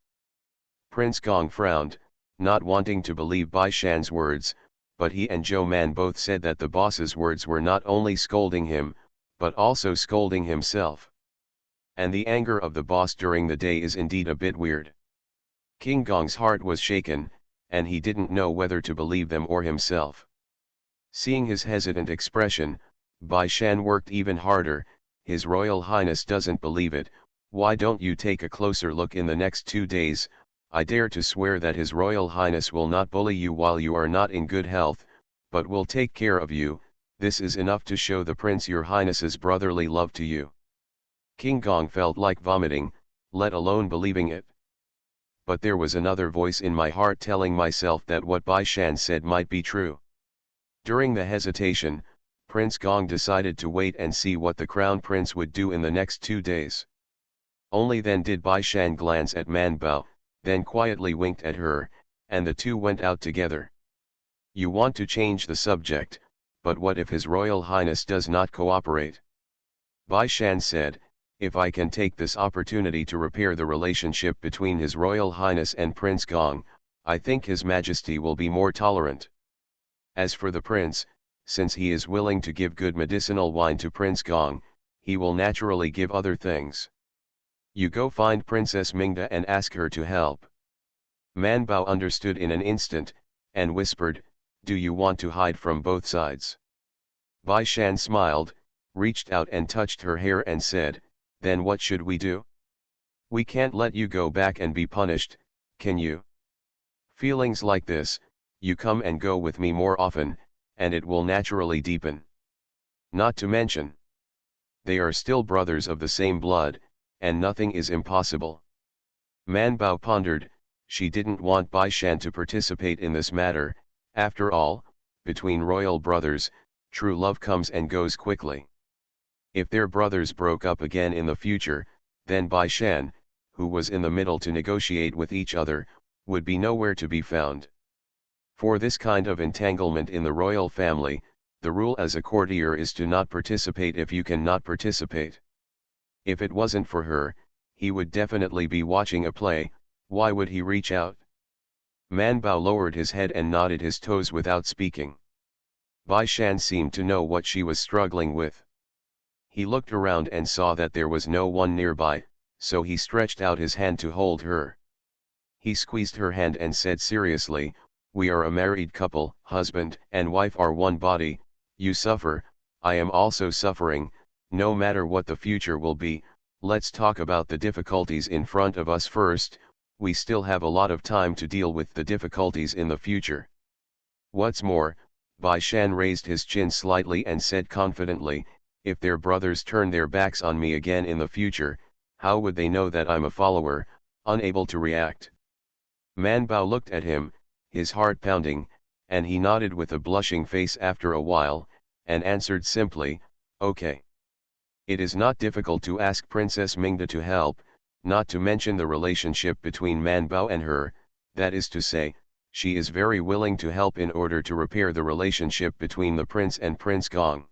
S1: Prince Gong frowned, not wanting to believe Bai Shan's words, but he and Joe Man both said that the boss's words were not only scolding him, but also scolding himself. And the anger of the boss during the day is indeed a bit weird. King Gong's heart was shaken, and he didn't know whether to believe them or himself. Seeing his hesitant expression, Bai Shan worked even harder. His Royal Highness doesn't believe it. Why don't you take a closer look in the next 2 days? I dare to swear that His Royal Highness will not bully you while you are not in good health, but will take care of you. This is enough to show the Prince your Highness's brotherly love to you. King Gong felt like vomiting, let alone believing it. But there was another voice in my heart telling myself that what Bai Shan said might be true. During the hesitation, Prince Gong decided to wait and see what the Crown Prince would do in the next 2 days. Only then did Bai Shan glance at Man Bao, then quietly winked at her, and the two went out together. You want to change the subject, but what if His Royal Highness does not cooperate? Bai Shan said, if I can take this opportunity to repair the relationship between His Royal Highness and Prince Gong, I think His Majesty will be more tolerant. As for the prince, since he is willing to give good medicinal wine to Prince Gong, he will naturally give other things. You go find Princess Mingda and ask her to help. Man Bao understood in an instant, and whispered, do you want to hide from both sides? Bai Shan smiled, reached out and touched her hair and said, then what should we do? We can't let you go back and be punished, can you? Feelings like this, you come and go with me more often, and it will naturally deepen. Not to mention, they are still brothers of the same blood, and nothing is impossible. Man Bao pondered, she didn't want Bai Shan to participate in this matter. After all, between royal brothers, true love comes and goes quickly. If their brothers broke up again in the future, then Bai Shan, who was in the middle to negotiate with each other, would be nowhere to be found. For this kind of entanglement in the royal family, the rule as a courtier is to not participate if you can not participate. If it wasn't for her, he would definitely be watching a play. Why would he reach out? Man Bao lowered his head and nodded his toes without speaking. Bai Shan seemed to know what she was struggling with. He looked around and saw that there was no one nearby, so he stretched out his hand to hold her. He squeezed her hand and said seriously, we are a married couple, husband and wife are one body, you suffer, I am also suffering, no matter what the future will be, let's talk about the difficulties in front of us first, we still have a lot of time to deal with the difficulties in the future. What's more, Bai Shan raised his chin slightly and said confidently, if their brothers turn their backs on me again in the future, how would they know that I'm a follower, unable to react? Man Bao looked at him, his heart pounding, and he nodded with a blushing face after a while, and answered simply, okay. It is not difficult to ask Princess Mingda to help, not to mention the relationship between Man Bao and her, that is to say, she is very willing to help in order to repair the relationship between the prince and Prince Gong.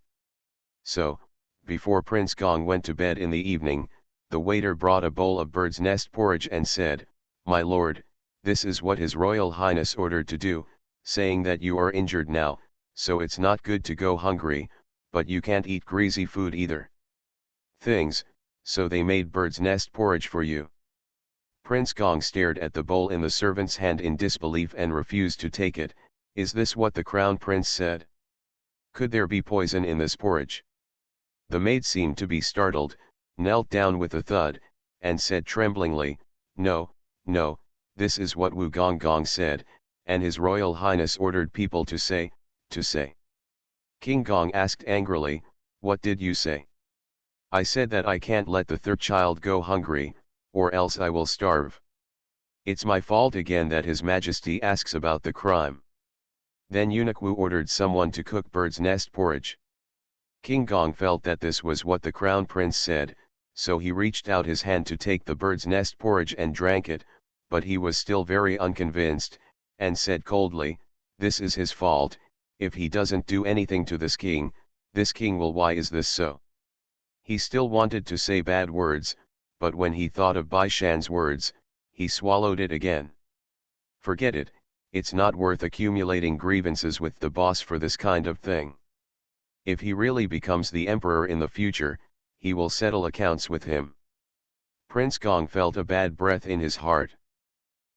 S1: So, before Prince Gong went to bed in the evening, the waiter brought a bowl of bird's nest porridge and said, my lord, this is what His Royal Highness ordered to do, saying that you are injured now, so it's not good to go hungry, but you can't eat greasy food either. Things, so they made bird's nest porridge for you. Prince Gong stared at the bowl in the servant's hand in disbelief and refused to take it. Is this what the Crown Prince said? Could there be poison in this porridge? The maid seemed to be startled, knelt down with a thud, and said tremblingly, no, no, this is what Wu Gong Gong said, and His Royal Highness ordered people to say. King Gong asked angrily, what did you say? I said that I can't let the third child go hungry, or else I will starve. It's my fault again that His Majesty asks about the crime. Then Eunuch Wu ordered someone to cook bird's nest porridge. King Gong felt that this was what the Crown Prince said, so he reached out his hand to take the bird's nest porridge and drank it, but he was still very unconvinced, and said coldly, this is his fault, if he doesn't do anything to this king will. Why is this so? He still wanted to say bad words, but when he thought of Bai Shan's words, he swallowed it again. Forget it, it's not worth accumulating grievances with the boss for this kind of thing. If he really becomes the emperor in the future, he will settle accounts with him. Prince Gong felt a bad breath in his heart.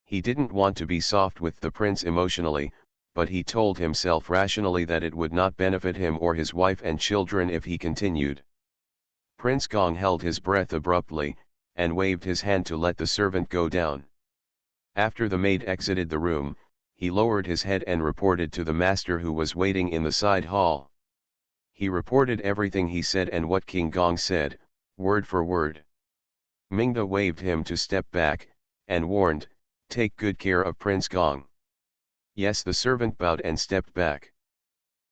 S1: He didn't want to be soft with the prince emotionally, but he told himself rationally that it would not benefit him or his wife and children if he continued. Prince Gong held his breath abruptly, and waved his hand to let the servant go down. After the maid exited the room, he lowered his head and reported to the master who was waiting in the side hall. He reported everything he said and what King Gong said, word for word. Mingda waved him to step back, and warned, "Take good care of Prince Gong." Yes, the servant bowed and stepped back.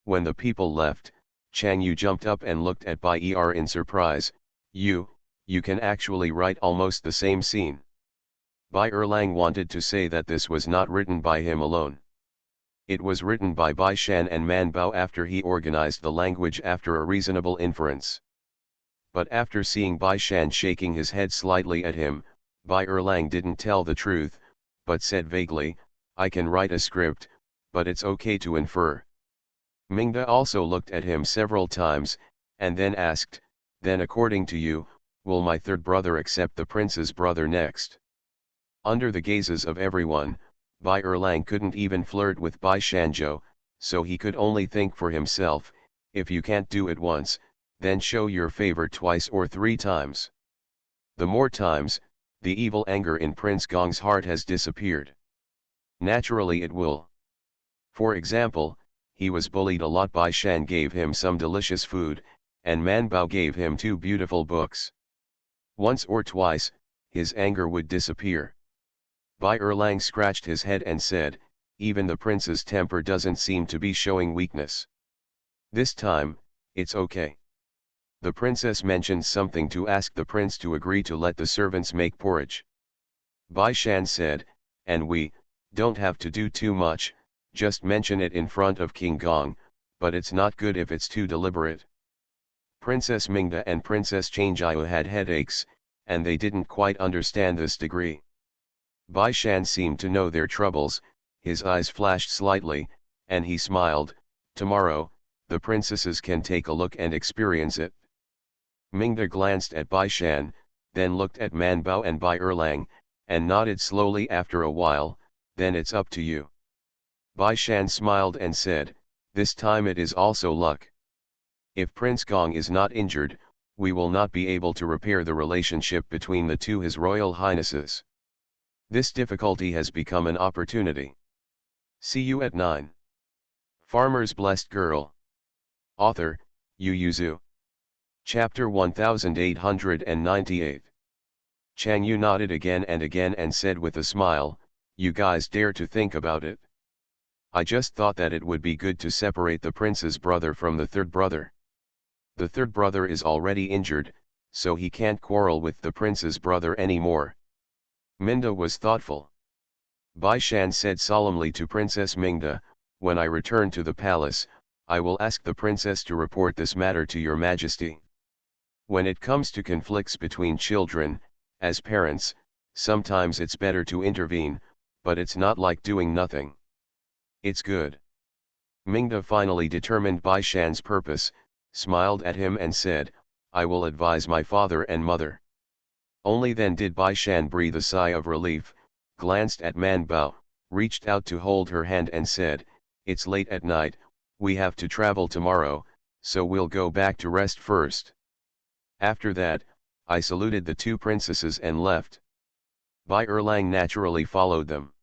S1: When the people left, Chang Yu jumped up and looked at Bai Er in surprise. You can actually write almost the same scene." Bai Erlang wanted to say that this was not written by him alone. It was written by Bai Shan and Man Bao after he organized the language after a reasonable inference. But after seeing Bai Shan shaking his head slightly at him, Bai Erlang didn't tell the truth, but said vaguely, "I can write a script, but it's okay to infer." Mingda also looked at him several times, and then asked, "Then according to you, will my third brother accept the prince's brother next?" Under the gazes of everyone, Bai Erlang couldn't even flirt with Bai Shanzhou, so he could only think for himself, if you can't do it once, then show your favor twice or three times. The more times, the evil anger in Prince Gong's heart has disappeared. Naturally it will. For example, he was bullied a lot. Bai Shan gave him some delicious food, and Man Bao gave him 2 beautiful books. Once or twice, his anger would disappear. Bai Erlang scratched his head and said, "Even the prince's temper doesn't seem to be showing weakness. This time, it's okay." The princess mentioned something to ask the prince to agree to let the servants make porridge. Bai Shan said, "And we don't have to do too much, just mention it in front of King Gong, but it's not good if it's too deliberate." Princess Mingda and Princess Changjiu had headaches, and they didn't quite understand this degree. Bai Shan seemed to know their troubles, his eyes flashed slightly, and he smiled, "Tomorrow, the princesses can take a look and experience it." Mingda glanced at Bai Shan, then looked at Man Bao and Bai Erlang, and nodded slowly after a while, "Then it's up to you." Bai Shan smiled and said, "This time it is also luck. If Prince Gong is not injured, we will not be able to repair the relationship between the two His Royal Highnesses. This difficulty has become an opportunity. See you at 9. Farmer's Blessed Girl. Author, Yu Yuzu. Chapter 1898. Chang Yu nodded again and said with a smile, "You guys dare to think about it? I just thought that it would be good to separate the prince's brother from the third brother. The third brother is already injured, so he can't quarrel with the prince's brother anymore." Minda was thoughtful. Bai Shan said solemnly to Princess Mingda, "When I return to the palace, I will ask the princess to report this matter to your majesty. When it comes to conflicts between children, as parents, sometimes it's better to intervene, but it's not like doing nothing. It's good." Mingda finally determined Bai Shan's purpose, smiled at him and said, "I will advise my father and mother." Only then did Bai Shan breathe a sigh of relief, glanced at Man Bao, reached out to hold her hand and said, "It's late at night, we have to travel tomorrow, so we'll go back to rest first." After that, I saluted the 2 princesses and left. Bai Erlang naturally followed them.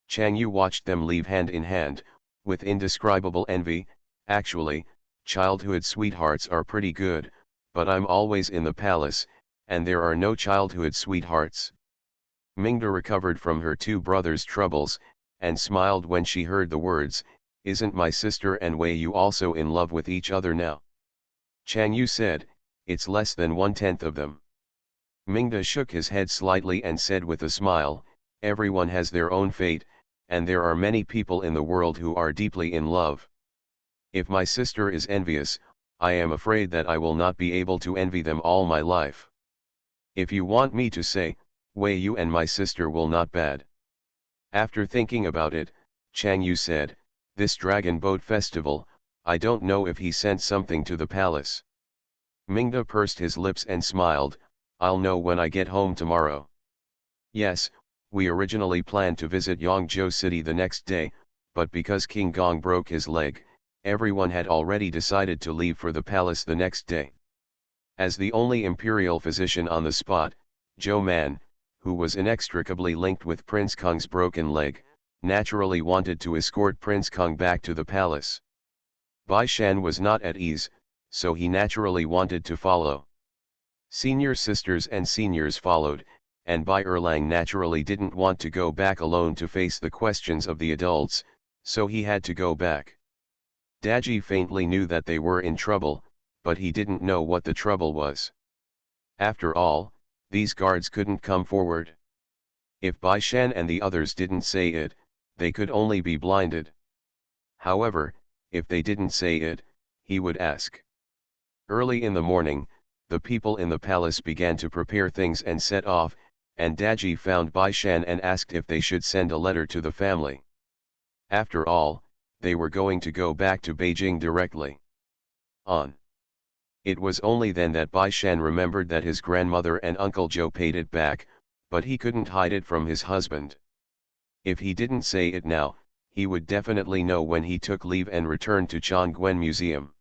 S1: Chang Yu watched them leave hand in hand, with indescribable envy. Actually, childhood sweethearts are pretty good, but I'm always in the palace, and there are no childhood sweethearts. Mingda recovered from her 2 brothers' troubles, and smiled when she heard the words, "Isn't my sister and Wei Yu also in love with each other now?" Chang Yu said, "It's less than 1/10 of them." Mingda shook his head slightly and said with a smile, "Everyone has their own fate, and there are many people in the world who are deeply in love. If my sister is envious, I am afraid that I will not be able to envy them all my life. If you want me to say, Wei Yu and my sister will not bad." After thinking about it, Chang Yu said, "This dragon boat festival, I don't know if he sent something to the palace." Mingda pursed his lips and smiled, "I'll know when I get home tomorrow." Yes, we originally planned to visit Yangzhou City the next day, but because King Gong broke his leg, everyone had already decided to leave for the palace the next day. As the only imperial physician on the spot, Zhou Man, who was inextricably linked with Prince Kong's broken leg, naturally wanted to escort Prince Kong back to the palace. Bai Shan was not at ease, so he naturally wanted to follow. Senior sisters and seniors followed, and Bai Erlang naturally didn't want to go back alone to face the questions of the adults, so he had to go back. Daji faintly knew that they were in trouble, but he didn't know what the trouble was. After all, these guards couldn't come forward. If Bai Shan and the others didn't say it, they could only be blinded. However, if they didn't say it, he would ask. Early in the morning, the people in the palace began to prepare things and set off, and Daji found Bai Shan and asked if they should send a letter to the family. After all, they were going to go back to Beijing directly. It was only then that Bai Shan remembered that his grandmother and Uncle Joe paid it back, but he couldn't hide it from his husband. If he didn't say it now, he would definitely know when he took leave and returned to Chongqing Museum.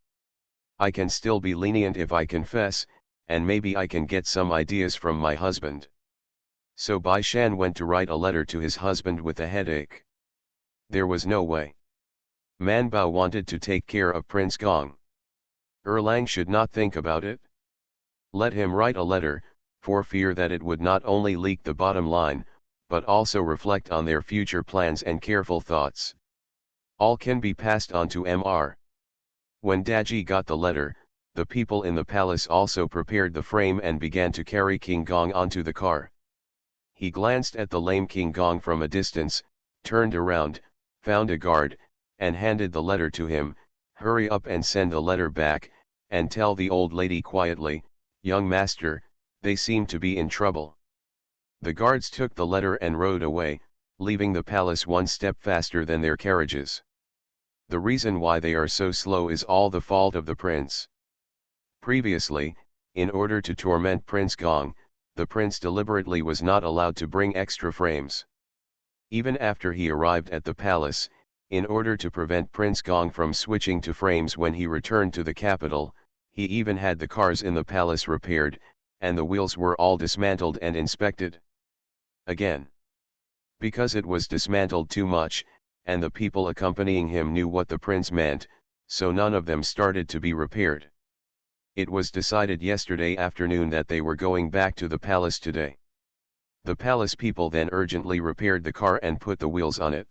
S1: "I can still be lenient if I confess, and maybe I can get some ideas from my husband." So Bai Shan went to write a letter to his husband with a headache. There was no way. Man Bao wanted to take care of Prince Gong. Erlang should not think about it. Let him write a letter, for fear that it would not only leak the bottom line, but also reflect on their future plans and careful thoughts. All can be passed on to Mr. When Daji got the letter, the people in the palace also prepared the frame and began to carry King Gong onto the car. He glanced at the lame King Gong from a distance, turned around, found a guard, and handed the letter to him. "Hurry up and send the letter back, and tell the old lady quietly, young master, they seem to be in trouble." The guards took the letter and rode away, leaving the palace one step faster than their carriages. The reason why they are so slow is all the fault of the prince. Previously, in order to torment Prince Gong, the prince deliberately was not allowed to bring extra frames. Even after he arrived at the palace, in order to prevent Prince Gong from switching to frames when he returned to the capital, he even had the cars in the palace repaired, and the wheels were all dismantled and inspected. Again. Because it was dismantled too much, and the people accompanying him knew what the prince meant, so none of them started to be repaired. It was decided yesterday afternoon that they were going back to the palace today. The palace people then urgently repaired the car and put the wheels on it.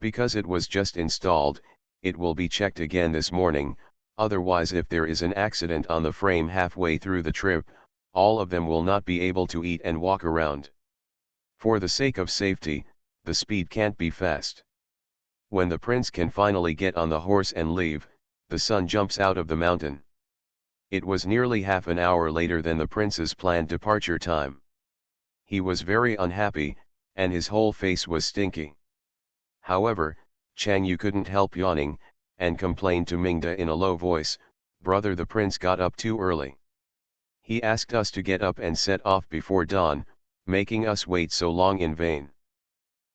S1: Because it was just installed, it will be checked again this morning, otherwise if there is an accident on the frame halfway through the trip, all of them will not be able to eat and walk around. For the sake of safety, the speed can't be fast. When the prince can finally get on the horse and leave, the sun jumps out of the mountain. It was nearly half an hour later than the prince's planned departure time. He was very unhappy, and his whole face was stinky. However, Chang Yu couldn't help yawning, and complained to Mingda in a low voice, "Brother, the prince got up too early. He asked us to get up and set off before dawn, making us wait so long in vain."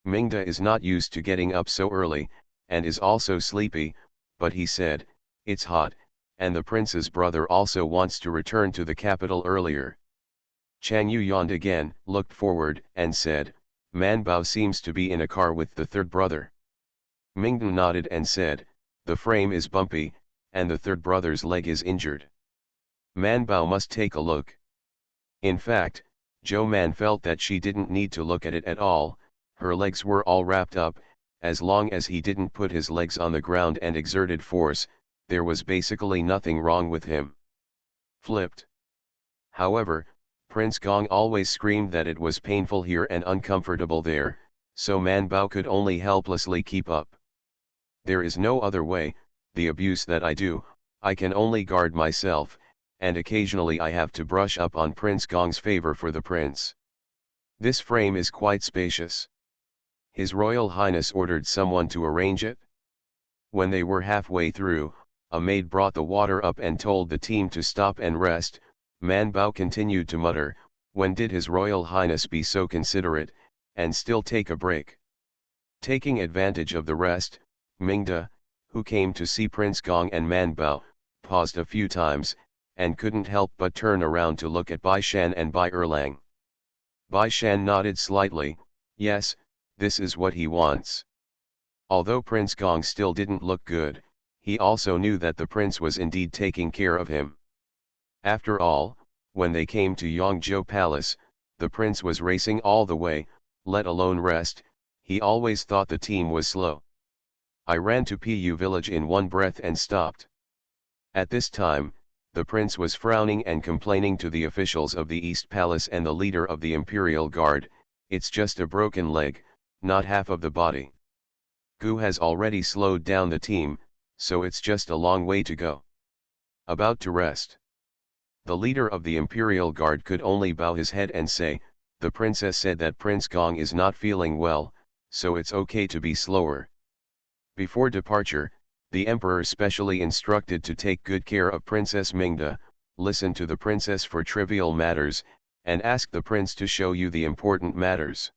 S1: Mingda is not used to getting up so early, and is also sleepy, but he said, "It's hot, and the prince's brother also wants to return to the capital earlier." Chang Yu yawned again, looked forward, and said, "Man Bao seems to be in a car with the third brother." Mingda nodded and said, "The frame is bumpy, and the third brother's leg is injured. Man Bao must take a look." In fact, Zhou Man felt that she didn't need to look at it at all. Her legs were all wrapped up. As long as he didn't put his legs on the ground and exerted force, there was basically nothing wrong with him. Flipped. However, Prince Gong always screamed that it was painful here and uncomfortable there, so Man Bao could only helplessly keep up. "There is no other way, the abuse that I do, I can only guard myself, and occasionally I have to brush up on Prince Gong's favor for the prince. This frame is quite spacious. His Royal Highness ordered someone to arrange it? When they were halfway through, a maid brought the water up and told the team to stop and rest. Man Bao continued to mutter, when did His Royal Highness be so considerate, and still take a break? Taking advantage of the rest, Mingda, who came to see Prince Gong and Man Bao, paused a few times, and couldn't help but turn around to look at Bai Shan and Bai Erlang. Bai Shan nodded slightly, yes, this is what he wants. Although Prince Gong still didn't look good, he also knew that the prince was indeed taking care of him. After all, when they came to Yangzhou Palace, the prince was racing all the way, let alone rest. He always thought the team was slow. I ran to Pu village in one breath and stopped. At this time, the prince was frowning and complaining to the officials of the East Palace and the leader of the Imperial Guard, it's just a broken leg, not half of the body. Gu has already slowed down the team, so it's just a long way to go. About to rest. The leader of the Imperial Guard could only bow his head and say, the princess said that Prince Gong is not feeling well, so it's okay to be slower. Before departure, the emperor specially instructed to take good care of Princess Mingda, listen to the princess for trivial matters, and ask the prince to show you the important matters.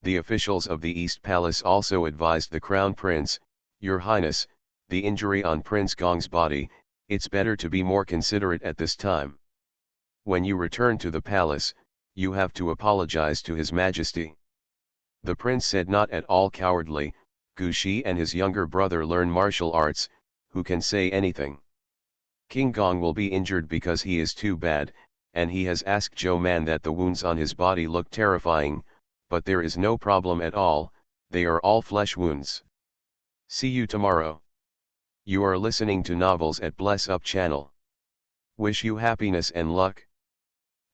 S1: The officials of the East Palace also advised the Crown Prince, Your Highness, the injury on Prince Gong's body, it's better to be more considerate at this time. When you return to the palace, you have to apologize to His Majesty. The prince said not at all cowardly, Gu Shi and his younger brother learn martial arts, who can say anything. King Gong will be injured because he is too bad, and he has asked Zhou Man that the wounds on his body look terrifying, but there is no problem at all, they are all flesh wounds. See you tomorrow. You are listening to Novels at Bless Up channel. Wish you happiness and luck.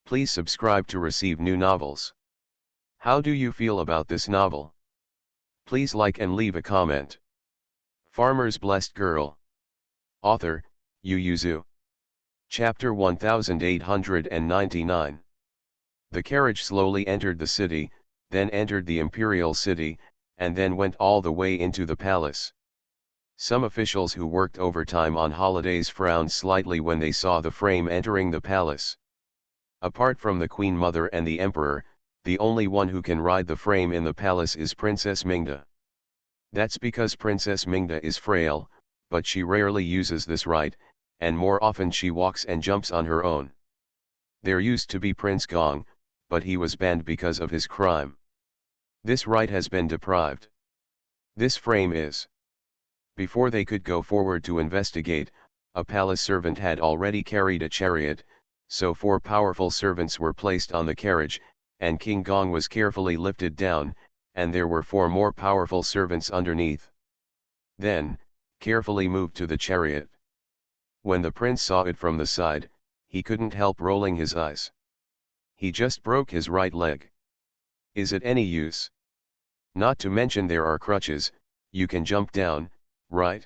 S1: Please subscribe to receive new novels. How do you feel about this novel? Please like and leave a comment. Farmer's Blessed Girl. Author, Yu Yuzu. Chapter 1899. The carriage slowly entered the city, then entered the imperial city, and then went all the way into the palace. Some officials who worked overtime on holidays frowned slightly when they saw the frame entering the palace. Apart from the Queen Mother and the Emperor, the only one who can ride the frame in the palace is Princess Mingda. That's because Princess Mingda is frail, but she rarely uses this right, and more often she walks and jumps on her own. There used to be Prince Gong, but he was banned because of his crime. This right has been deprived. This frame is. Before they could go forward to investigate, a palace servant had already carried a chariot, so 4 powerful servants were placed on the carriage, and King Gong was carefully lifted down, and there were 4 more powerful servants underneath. Then, carefully moved to the chariot. When the prince saw it from the side, he couldn't help rolling his eyes. He just broke his right leg. Is it any use? Not to mention there are crutches, you can jump down, right?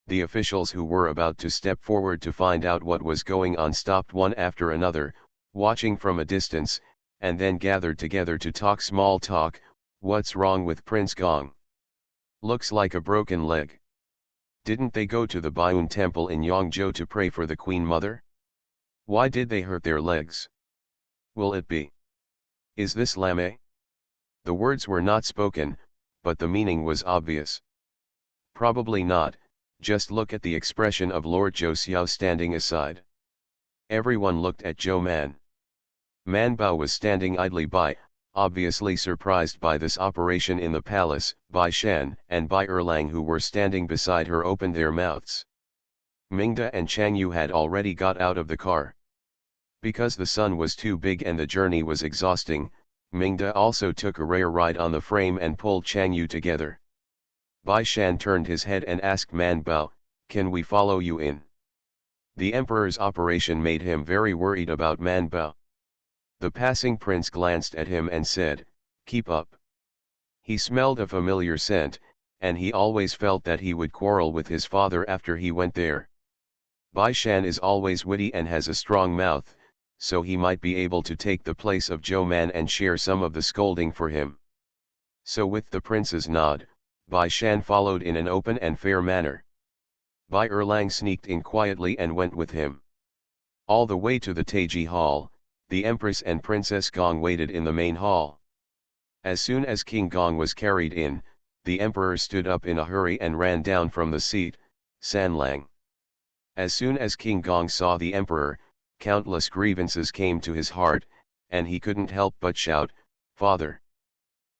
S1: The officials who were about to step forward to find out what was going on stopped one after another, watching from a distance, and then gathered together to talk small talk. What's wrong with Prince Gong? Looks like a broken leg. Didn't they go to the Baiyun temple in Yangzhou to pray for the Queen Mother? Why did they hurt their legs? Will it be? Is this lame? The words were not spoken, but the meaning was obvious. Probably not, just look at the expression of Lord Zhou Xiao standing aside. Everyone looked at Zhou Man. Man Bao was standing idly by, obviously surprised by this operation in the palace. Bai Shan and Bai Erlang who were standing beside her opened their mouths. Mingda and Chang Yu had already got out of the car. Because the sun was too big and the journey was exhausting, Mingda also took a rare ride on the frame and pulled Chang Yu together. Bai Shan turned his head and asked Man Bao, can we follow you in? The emperor's operation made him very worried about Man Bao. The passing prince glanced at him and said, keep up. He smelled a familiar scent, and he always felt that he would quarrel with his father after he went there. Bai Shan is always witty and has a strong mouth, so he might be able to take the place of Zhou Man and share some of the scolding for him. So with the prince's nod, Bai Shan followed in an open and fair manner. Bai Erlang sneaked in quietly and went with him. All the way to the Taiji hall, the Empress and Princess Gong waited in the main hall. As soon as King Gong was carried in, the emperor stood up in a hurry and ran down from the seat, Sanlang. As soon as King Gong saw the emperor, countless grievances came to his heart, and he couldn't help but shout, "Father!"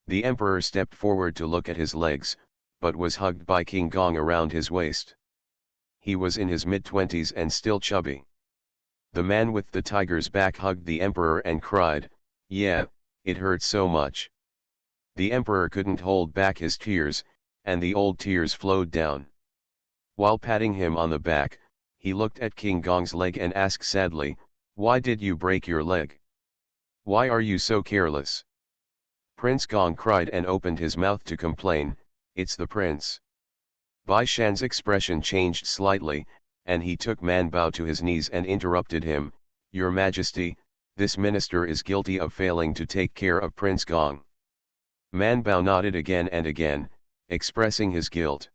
S1: The emperor stepped forward to look at his legs, but was hugged by King Gong around his waist. He was in his mid-20s and still chubby. The man with the tiger's back hugged the emperor and cried, "Yeah, it hurts so much." The emperor couldn't hold back his tears, and the old tears flowed down. While patting him on the back, he looked at King Gong's leg and asked sadly, "Why did you break your leg? Why are you so careless?" Prince Gong cried and opened his mouth to complain, "It's the prince." Bai Shan's expression changed slightly, and he took Man Bao to his knees and interrupted him, "Your Majesty, this minister is guilty of failing to take care of Prince Gong." Man Bao nodded again and again, expressing his guilt.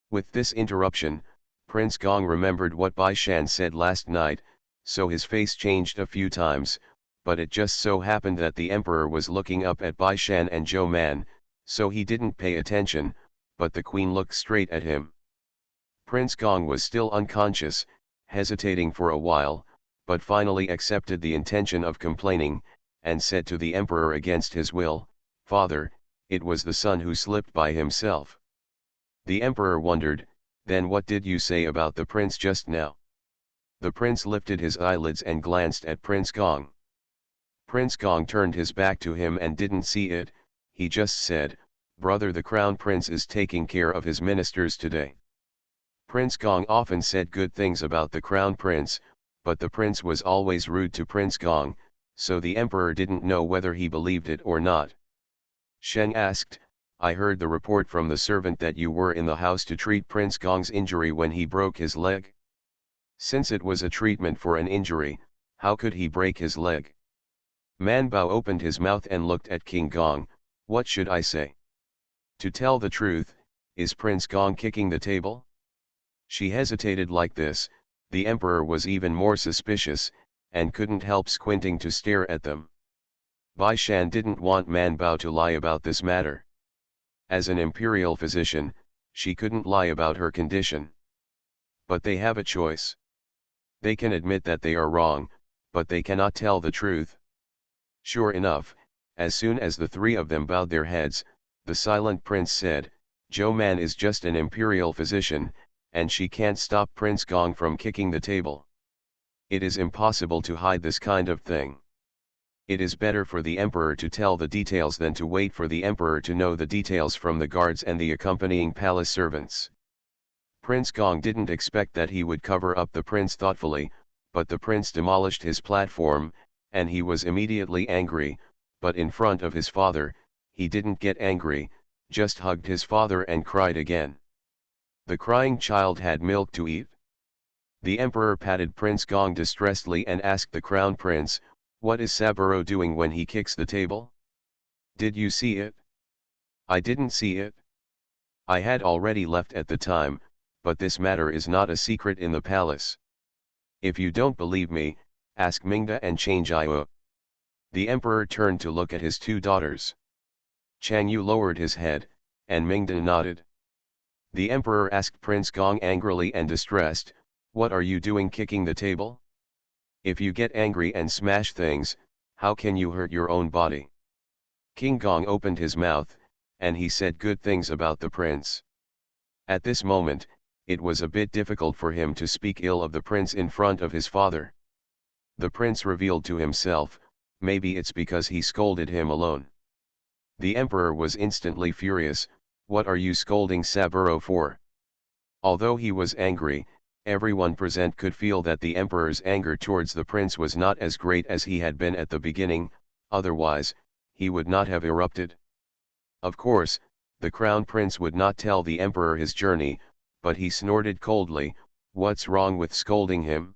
S1: With this interruption, Prince Gong remembered what Bai Shan said last night, so his face changed a few times, but it just so happened that the emperor was looking up at Bai Shan and Zhou Man, so he didn't pay attention, but the queen looked straight at him. Prince Gong was still unconscious, hesitating for a while, but finally accepted the intention of complaining, and said to the emperor against his will, "Father, it was the son who slipped by himself." The emperor wondered, "Then what did you say about the prince just now?" The prince lifted his eyelids and glanced at Prince Gong. Prince Gong turned his back to him and didn't see it, he just said, "Brother, the crown prince is taking care of his ministers today." Prince Gong often said good things about the crown prince, but the prince was always rude to Prince Gong, so the emperor didn't know whether he believed it or not. Sheng asked, "I heard the report from the servant that you were in the house to treat Prince Gong's injury when he broke his leg. Since it was a treatment for an injury, how could he break his leg?" Man Bao opened his mouth and looked at King Gong, "What should I say? To tell the truth, is Prince Gong kicking the table?" She hesitated like this, the emperor was even more suspicious, and couldn't help squinting to stare at them. Bai Shan didn't want Man Bao to lie about this matter. As an imperial physician, she couldn't lie about her condition. But they have a choice. They can admit that they are wrong, but they cannot tell the truth. Sure enough, as soon as the three of them bowed their heads, the silent prince said, "Zhou Man is just an imperial physician, and she can't stop Prince Gong from kicking the table. It is impossible to hide this kind of thing. It is better for the emperor to tell the details than to wait for the emperor to know the details from the guards and the accompanying palace servants." Prince Gong didn't expect that he would cover up the prince thoughtfully, but the prince demolished his platform, and he was immediately angry, but in front of his father, he didn't get angry, just hugged his father and cried again. The crying child had milk to eat. The emperor patted Prince Gong distressedly and asked the crown prince, "What is Saburo doing when he kicks the table? Did you see it?" "I didn't see it. I had already left at the time, but this matter is not a secret in the palace. If you don't believe me, ask Mingda and Changjiu." The emperor turned to look at his two daughters. Chang Yu lowered his head, and Mingda nodded. The emperor asked Prince Gong angrily and distressed, "What are you doing kicking the table? If you get angry and smash things, how can you hurt your own body?" King Gong opened his mouth, and he said good things about the prince. At this moment, it was a bit difficult for him to speak ill of the prince in front of his father. The prince revealed to himself, maybe it's because he scolded him alone. The emperor was instantly furious, "What are you scolding Saburo for?" Although he was angry, everyone present could feel that the emperor's anger towards the prince was not as great as he had been at the beginning, otherwise, he would not have erupted. Of course, the crown prince would not tell the emperor his journey, but he snorted coldly, "What's wrong with scolding him?"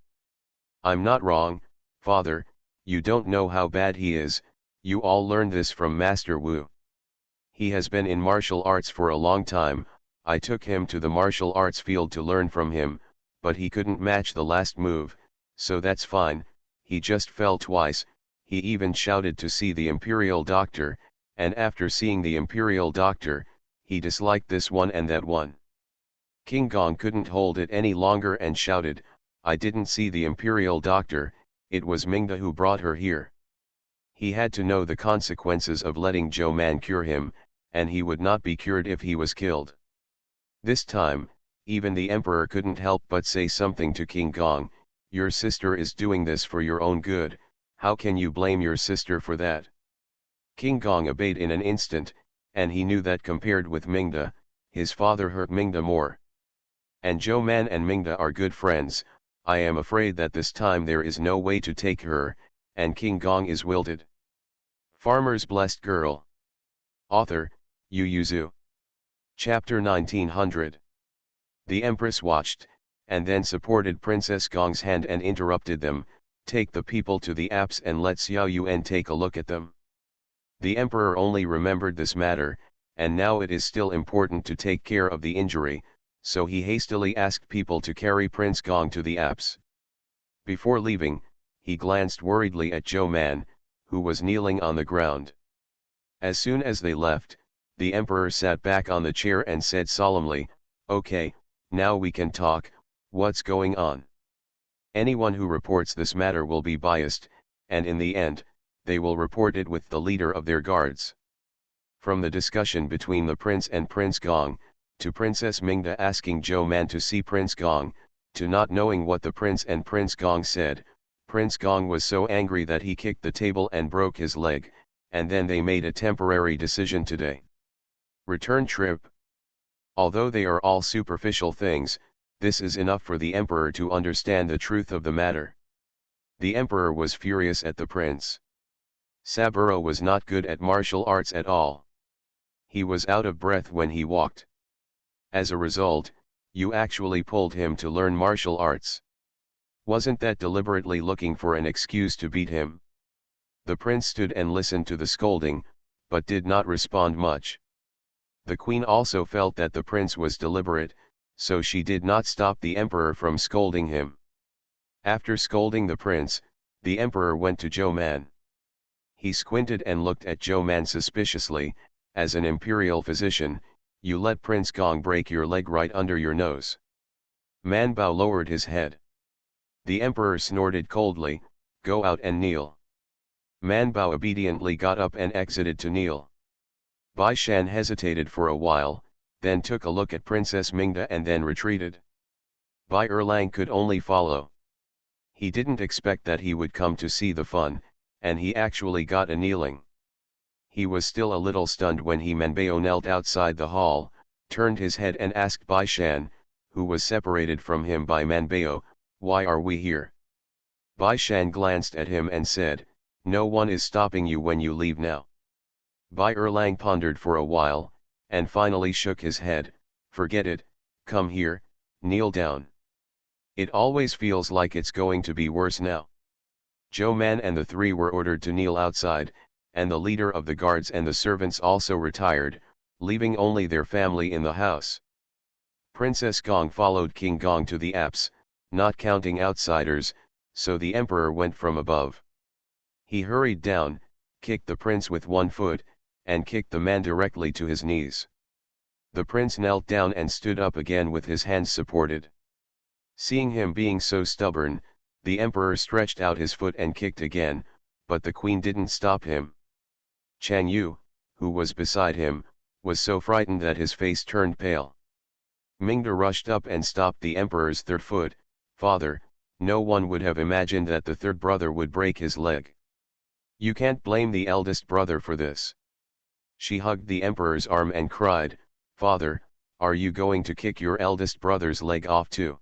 S1: "I'm not wrong, father, you don't know how bad he is, you all learned this from Master Wu." He has been in martial arts for a long time. I took him to the martial arts field to learn from him, but he couldn't match the last move, so that's fine. He just fell twice. He even shouted to see the imperial doctor, and after seeing the imperial doctor, he disliked this one and that one. King Gong couldn't hold it any longer and shouted, I didn't see the imperial doctor, it was Mingda who brought her here. He had to know the consequences of letting Zhou Man cure him, and he would not be cured if he was killed. This time, even the emperor couldn't help but say something to King Gong, your sister is doing this for your own good, how can you blame your sister for that? King Gong obeyed in an instant, and he knew that compared with Mingda, his father hurt Mingda more. And Zhou Man and Mingda are good friends. I am afraid that this time there is no way to take her, and King Gong is wilted. Farmer's Blessed Girl. Author, Yu Zhu. Chapter 1900. The Empress watched, and then supported Princess Gong's hand and interrupted them, take the people to the apse and let Xiao Yuan take a look at them. The Emperor only remembered this matter, and now it is still important to take care of the injury, so he hastily asked people to carry Prince Gong to the apse. Before leaving, he glanced worriedly at Zhou Man, who was kneeling on the ground. As soon as they left, the Emperor sat back on the chair and said solemnly, okay, now we can talk, what's going on? Anyone who reports this matter will be biased, and in the end, they will report it with the leader of their guards. From the discussion between the prince and Prince Gong, to Princess Mingda asking Zhou Man to see Prince Gong, to not knowing what the prince and Prince Gong said, Prince Gong was so angry that he kicked the table and broke his leg, and then they made a temporary decision today. Return trip. Although they are all superficial things, this is enough for the emperor to understand the truth of the matter. The emperor was furious at the prince. Saburo was not good at martial arts at all. He was out of breath when he walked. As a result, you actually pulled him to learn martial arts. Wasn't that deliberately looking for an excuse to beat him? The prince stood and listened to the scolding, but did not respond much. The queen also felt that the prince was deliberate, so she did not stop the emperor from scolding him. After scolding the prince, the emperor went to Zhou Man. He squinted and looked at Zhou Man suspiciously, as an imperial physician, you let Prince Gong break your leg right under your nose. Man Bao lowered his head. The emperor snorted coldly, go out and kneel. Man Bao obediently got up and exited to kneel. Bai Shan hesitated for a while, then took a look at Princess Mingda and then retreated. Bai Erlang could only follow. He didn't expect that he would come to see the fun, and he actually got a kneeling. He was still a little stunned when Manbao knelt outside the hall, turned his head and asked Bai Shan, who was separated from him by Manbao, why are we here? Bai Shan glanced at him and said, no one is stopping you when you leave now. Bai Erlang pondered for a while, and finally shook his head, forget it, come here, kneel down. It always feels like it's going to be worse now. Zhou Man and the three were ordered to kneel outside, and the leader of the guards and the servants also retired, leaving only their family in the house. Princess Gong followed King Gong to the apse, not counting outsiders, so the emperor went from above. He hurried down, kicked the prince with one foot, and kicked the man directly to his knees. The prince knelt down and stood up again with his hands supported. Seeing him being so stubborn, the emperor stretched out his foot and kicked again, but the queen didn't stop him. Chang Yu, who was beside him, was so frightened that his face turned pale. Mingda rushed up and stopped the emperor's third foot. Father, no one would have imagined that the third brother would break his leg. You can't blame the eldest brother for this. She hugged the emperor's arm and cried, Father, are you going to kick your eldest brother's leg off too?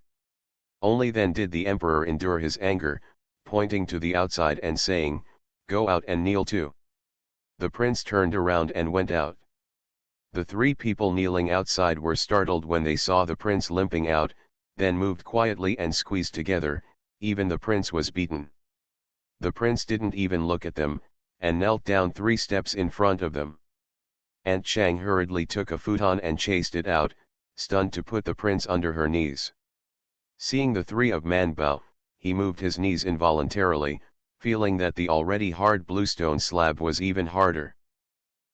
S1: Only then did the emperor endure his anger, pointing to the outside and saying, go out and kneel too. The prince turned around and went out. The three people kneeling outside were startled when they saw the prince limping out, then moved quietly and squeezed together. Even the prince was beaten. The prince didn't even look at them, and knelt down 3 steps in front of them. Aunt Chang hurriedly took a futon and chased it out, stunned to put the prince under her knees. Seeing the three of Manbao, he moved his knees involuntarily, feeling that the already hard bluestone slab was even harder.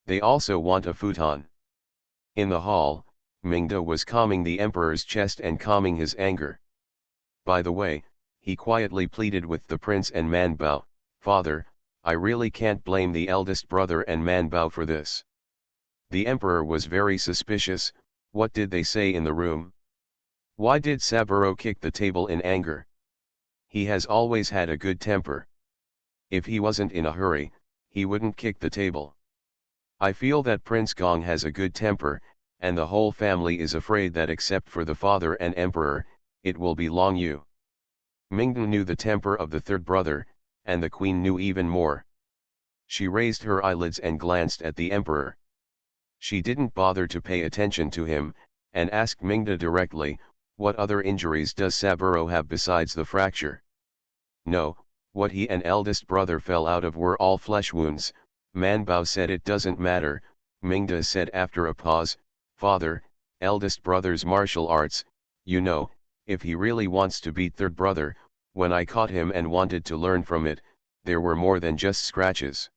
S1: They also want a futon. In the hall, Mingda was calming the emperor's chest and calming his anger. By the way, he quietly pleaded with the prince and Manbao, "Father, I really can't blame the eldest brother and Manbao for this." The emperor was very suspicious. What did they say in the room? Why did Saburo kick the table in anger? He has always had a good temper. If he wasn't in a hurry, he wouldn't kick the table. I feel that Prince Gong has a good temper, and the whole family is afraid that except for the father and emperor, it will be Long Yu. Mingden knew the temper of the third brother, and the queen knew even more. She raised her eyelids and glanced at the emperor. She didn't bother to pay attention to him, and asked Mingda directly, "What other injuries does Saburo have besides the fracture?" "No, what he and eldest brother fell out of were all flesh wounds." Manbao said. "It doesn't matter," Mingda said after a pause. "Father, eldest brother's martial arts, you know, if he really wants to beat third brother, when I caught him and wanted to learn from it, there were more than just scratches."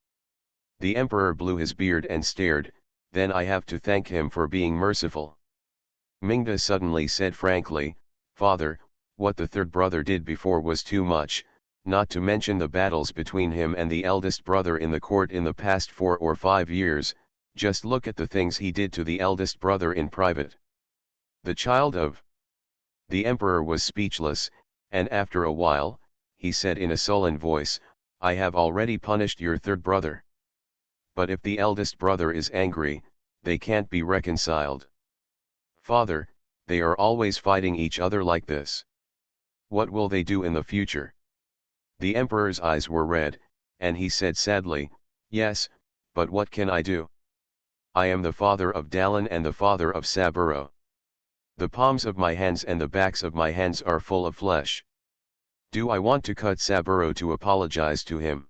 S1: The emperor blew his beard and stared. "Then I have to thank him for being merciful." Mingda suddenly said frankly, "Father, what the third brother did before was too much, not to mention the battles between him and the eldest brother in the court in the past 4 or 5 years, just look at the things he did to the eldest brother in private. The child of..." The emperor was speechless, and after a while, he said in a sullen voice, "I have already punished your third brother. But if the eldest brother is angry, they can't be reconciled. Father, they are always fighting each other like this. What will they do in the future?" The emperor's eyes were red, and he said sadly, "Yes, but what can I do? I am the father of Dalan and the father of Saburo. The palms of my hands and the backs of my hands are full of flesh. Do I want to cut Saburo to apologize to him?"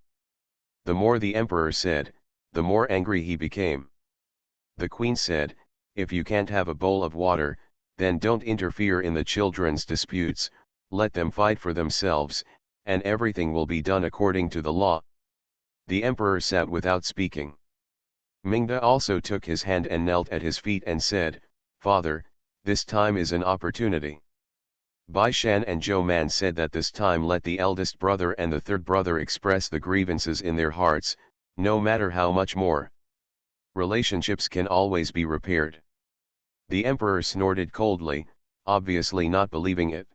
S1: The more the emperor said, the more angry he became. The queen said, "If you can't have a bowl of water, then don't interfere in the children's disputes, let them fight for themselves, and everything will be done according to the law." The emperor sat without speaking. Mingda also took his hand and knelt at his feet and said, "Father, this time is an opportunity." Bai Shan and Zhou Man said that this time let the eldest brother and the third brother express the grievances in their hearts, no matter how much more. Relationships can always be repaired. The emperor snorted coldly, obviously not believing it.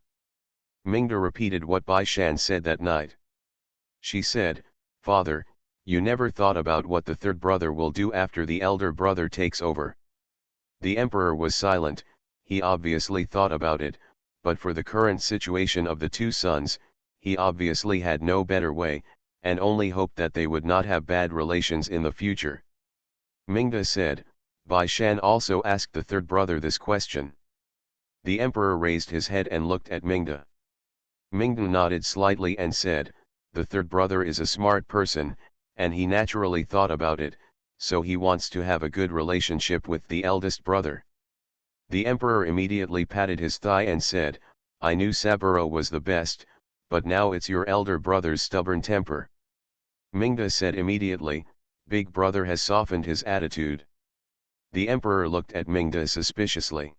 S1: Mingda repeated what Bai Shan said that night. She said, "Father, you never thought about what the third brother will do after the elder brother takes over." The emperor was silent. He obviously thought about it, but for the current situation of the two sons, he obviously had no better way, and only hoped that they would not have bad relations in the future. Mingda said, "Bai Shan also asked the third brother this question." The emperor raised his head and looked at Mingda. Mingda nodded slightly and said, "The third brother is a smart person, and he naturally thought about it, so he wants to have a good relationship with the eldest brother." The emperor immediately patted his thigh and said, "I knew Saburo was the best, but now it's your elder brother's stubborn temper." Mingda said immediately, "Big brother has softened his attitude." The emperor looked at Mingda suspiciously.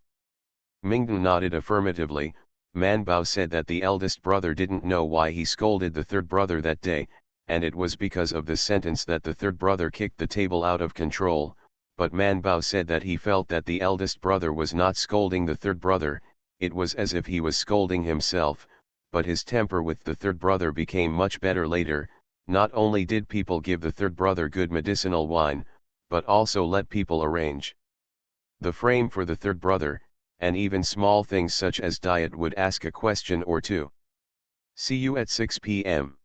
S1: Mingda nodded affirmatively. Manbao said that the eldest brother didn't know why he scolded the third brother that day, and it was because of the sentence that the third brother kicked the table out of control, but Manbao said that he felt that the eldest brother was not scolding the third brother, it was as if he was scolding himself, but his temper with the third brother became much better later. Not only did people give the third brother good medicinal wine, but also let people arrange the frame for the third brother, and even small things such as diet would ask a question or two. See you at 6 p.m.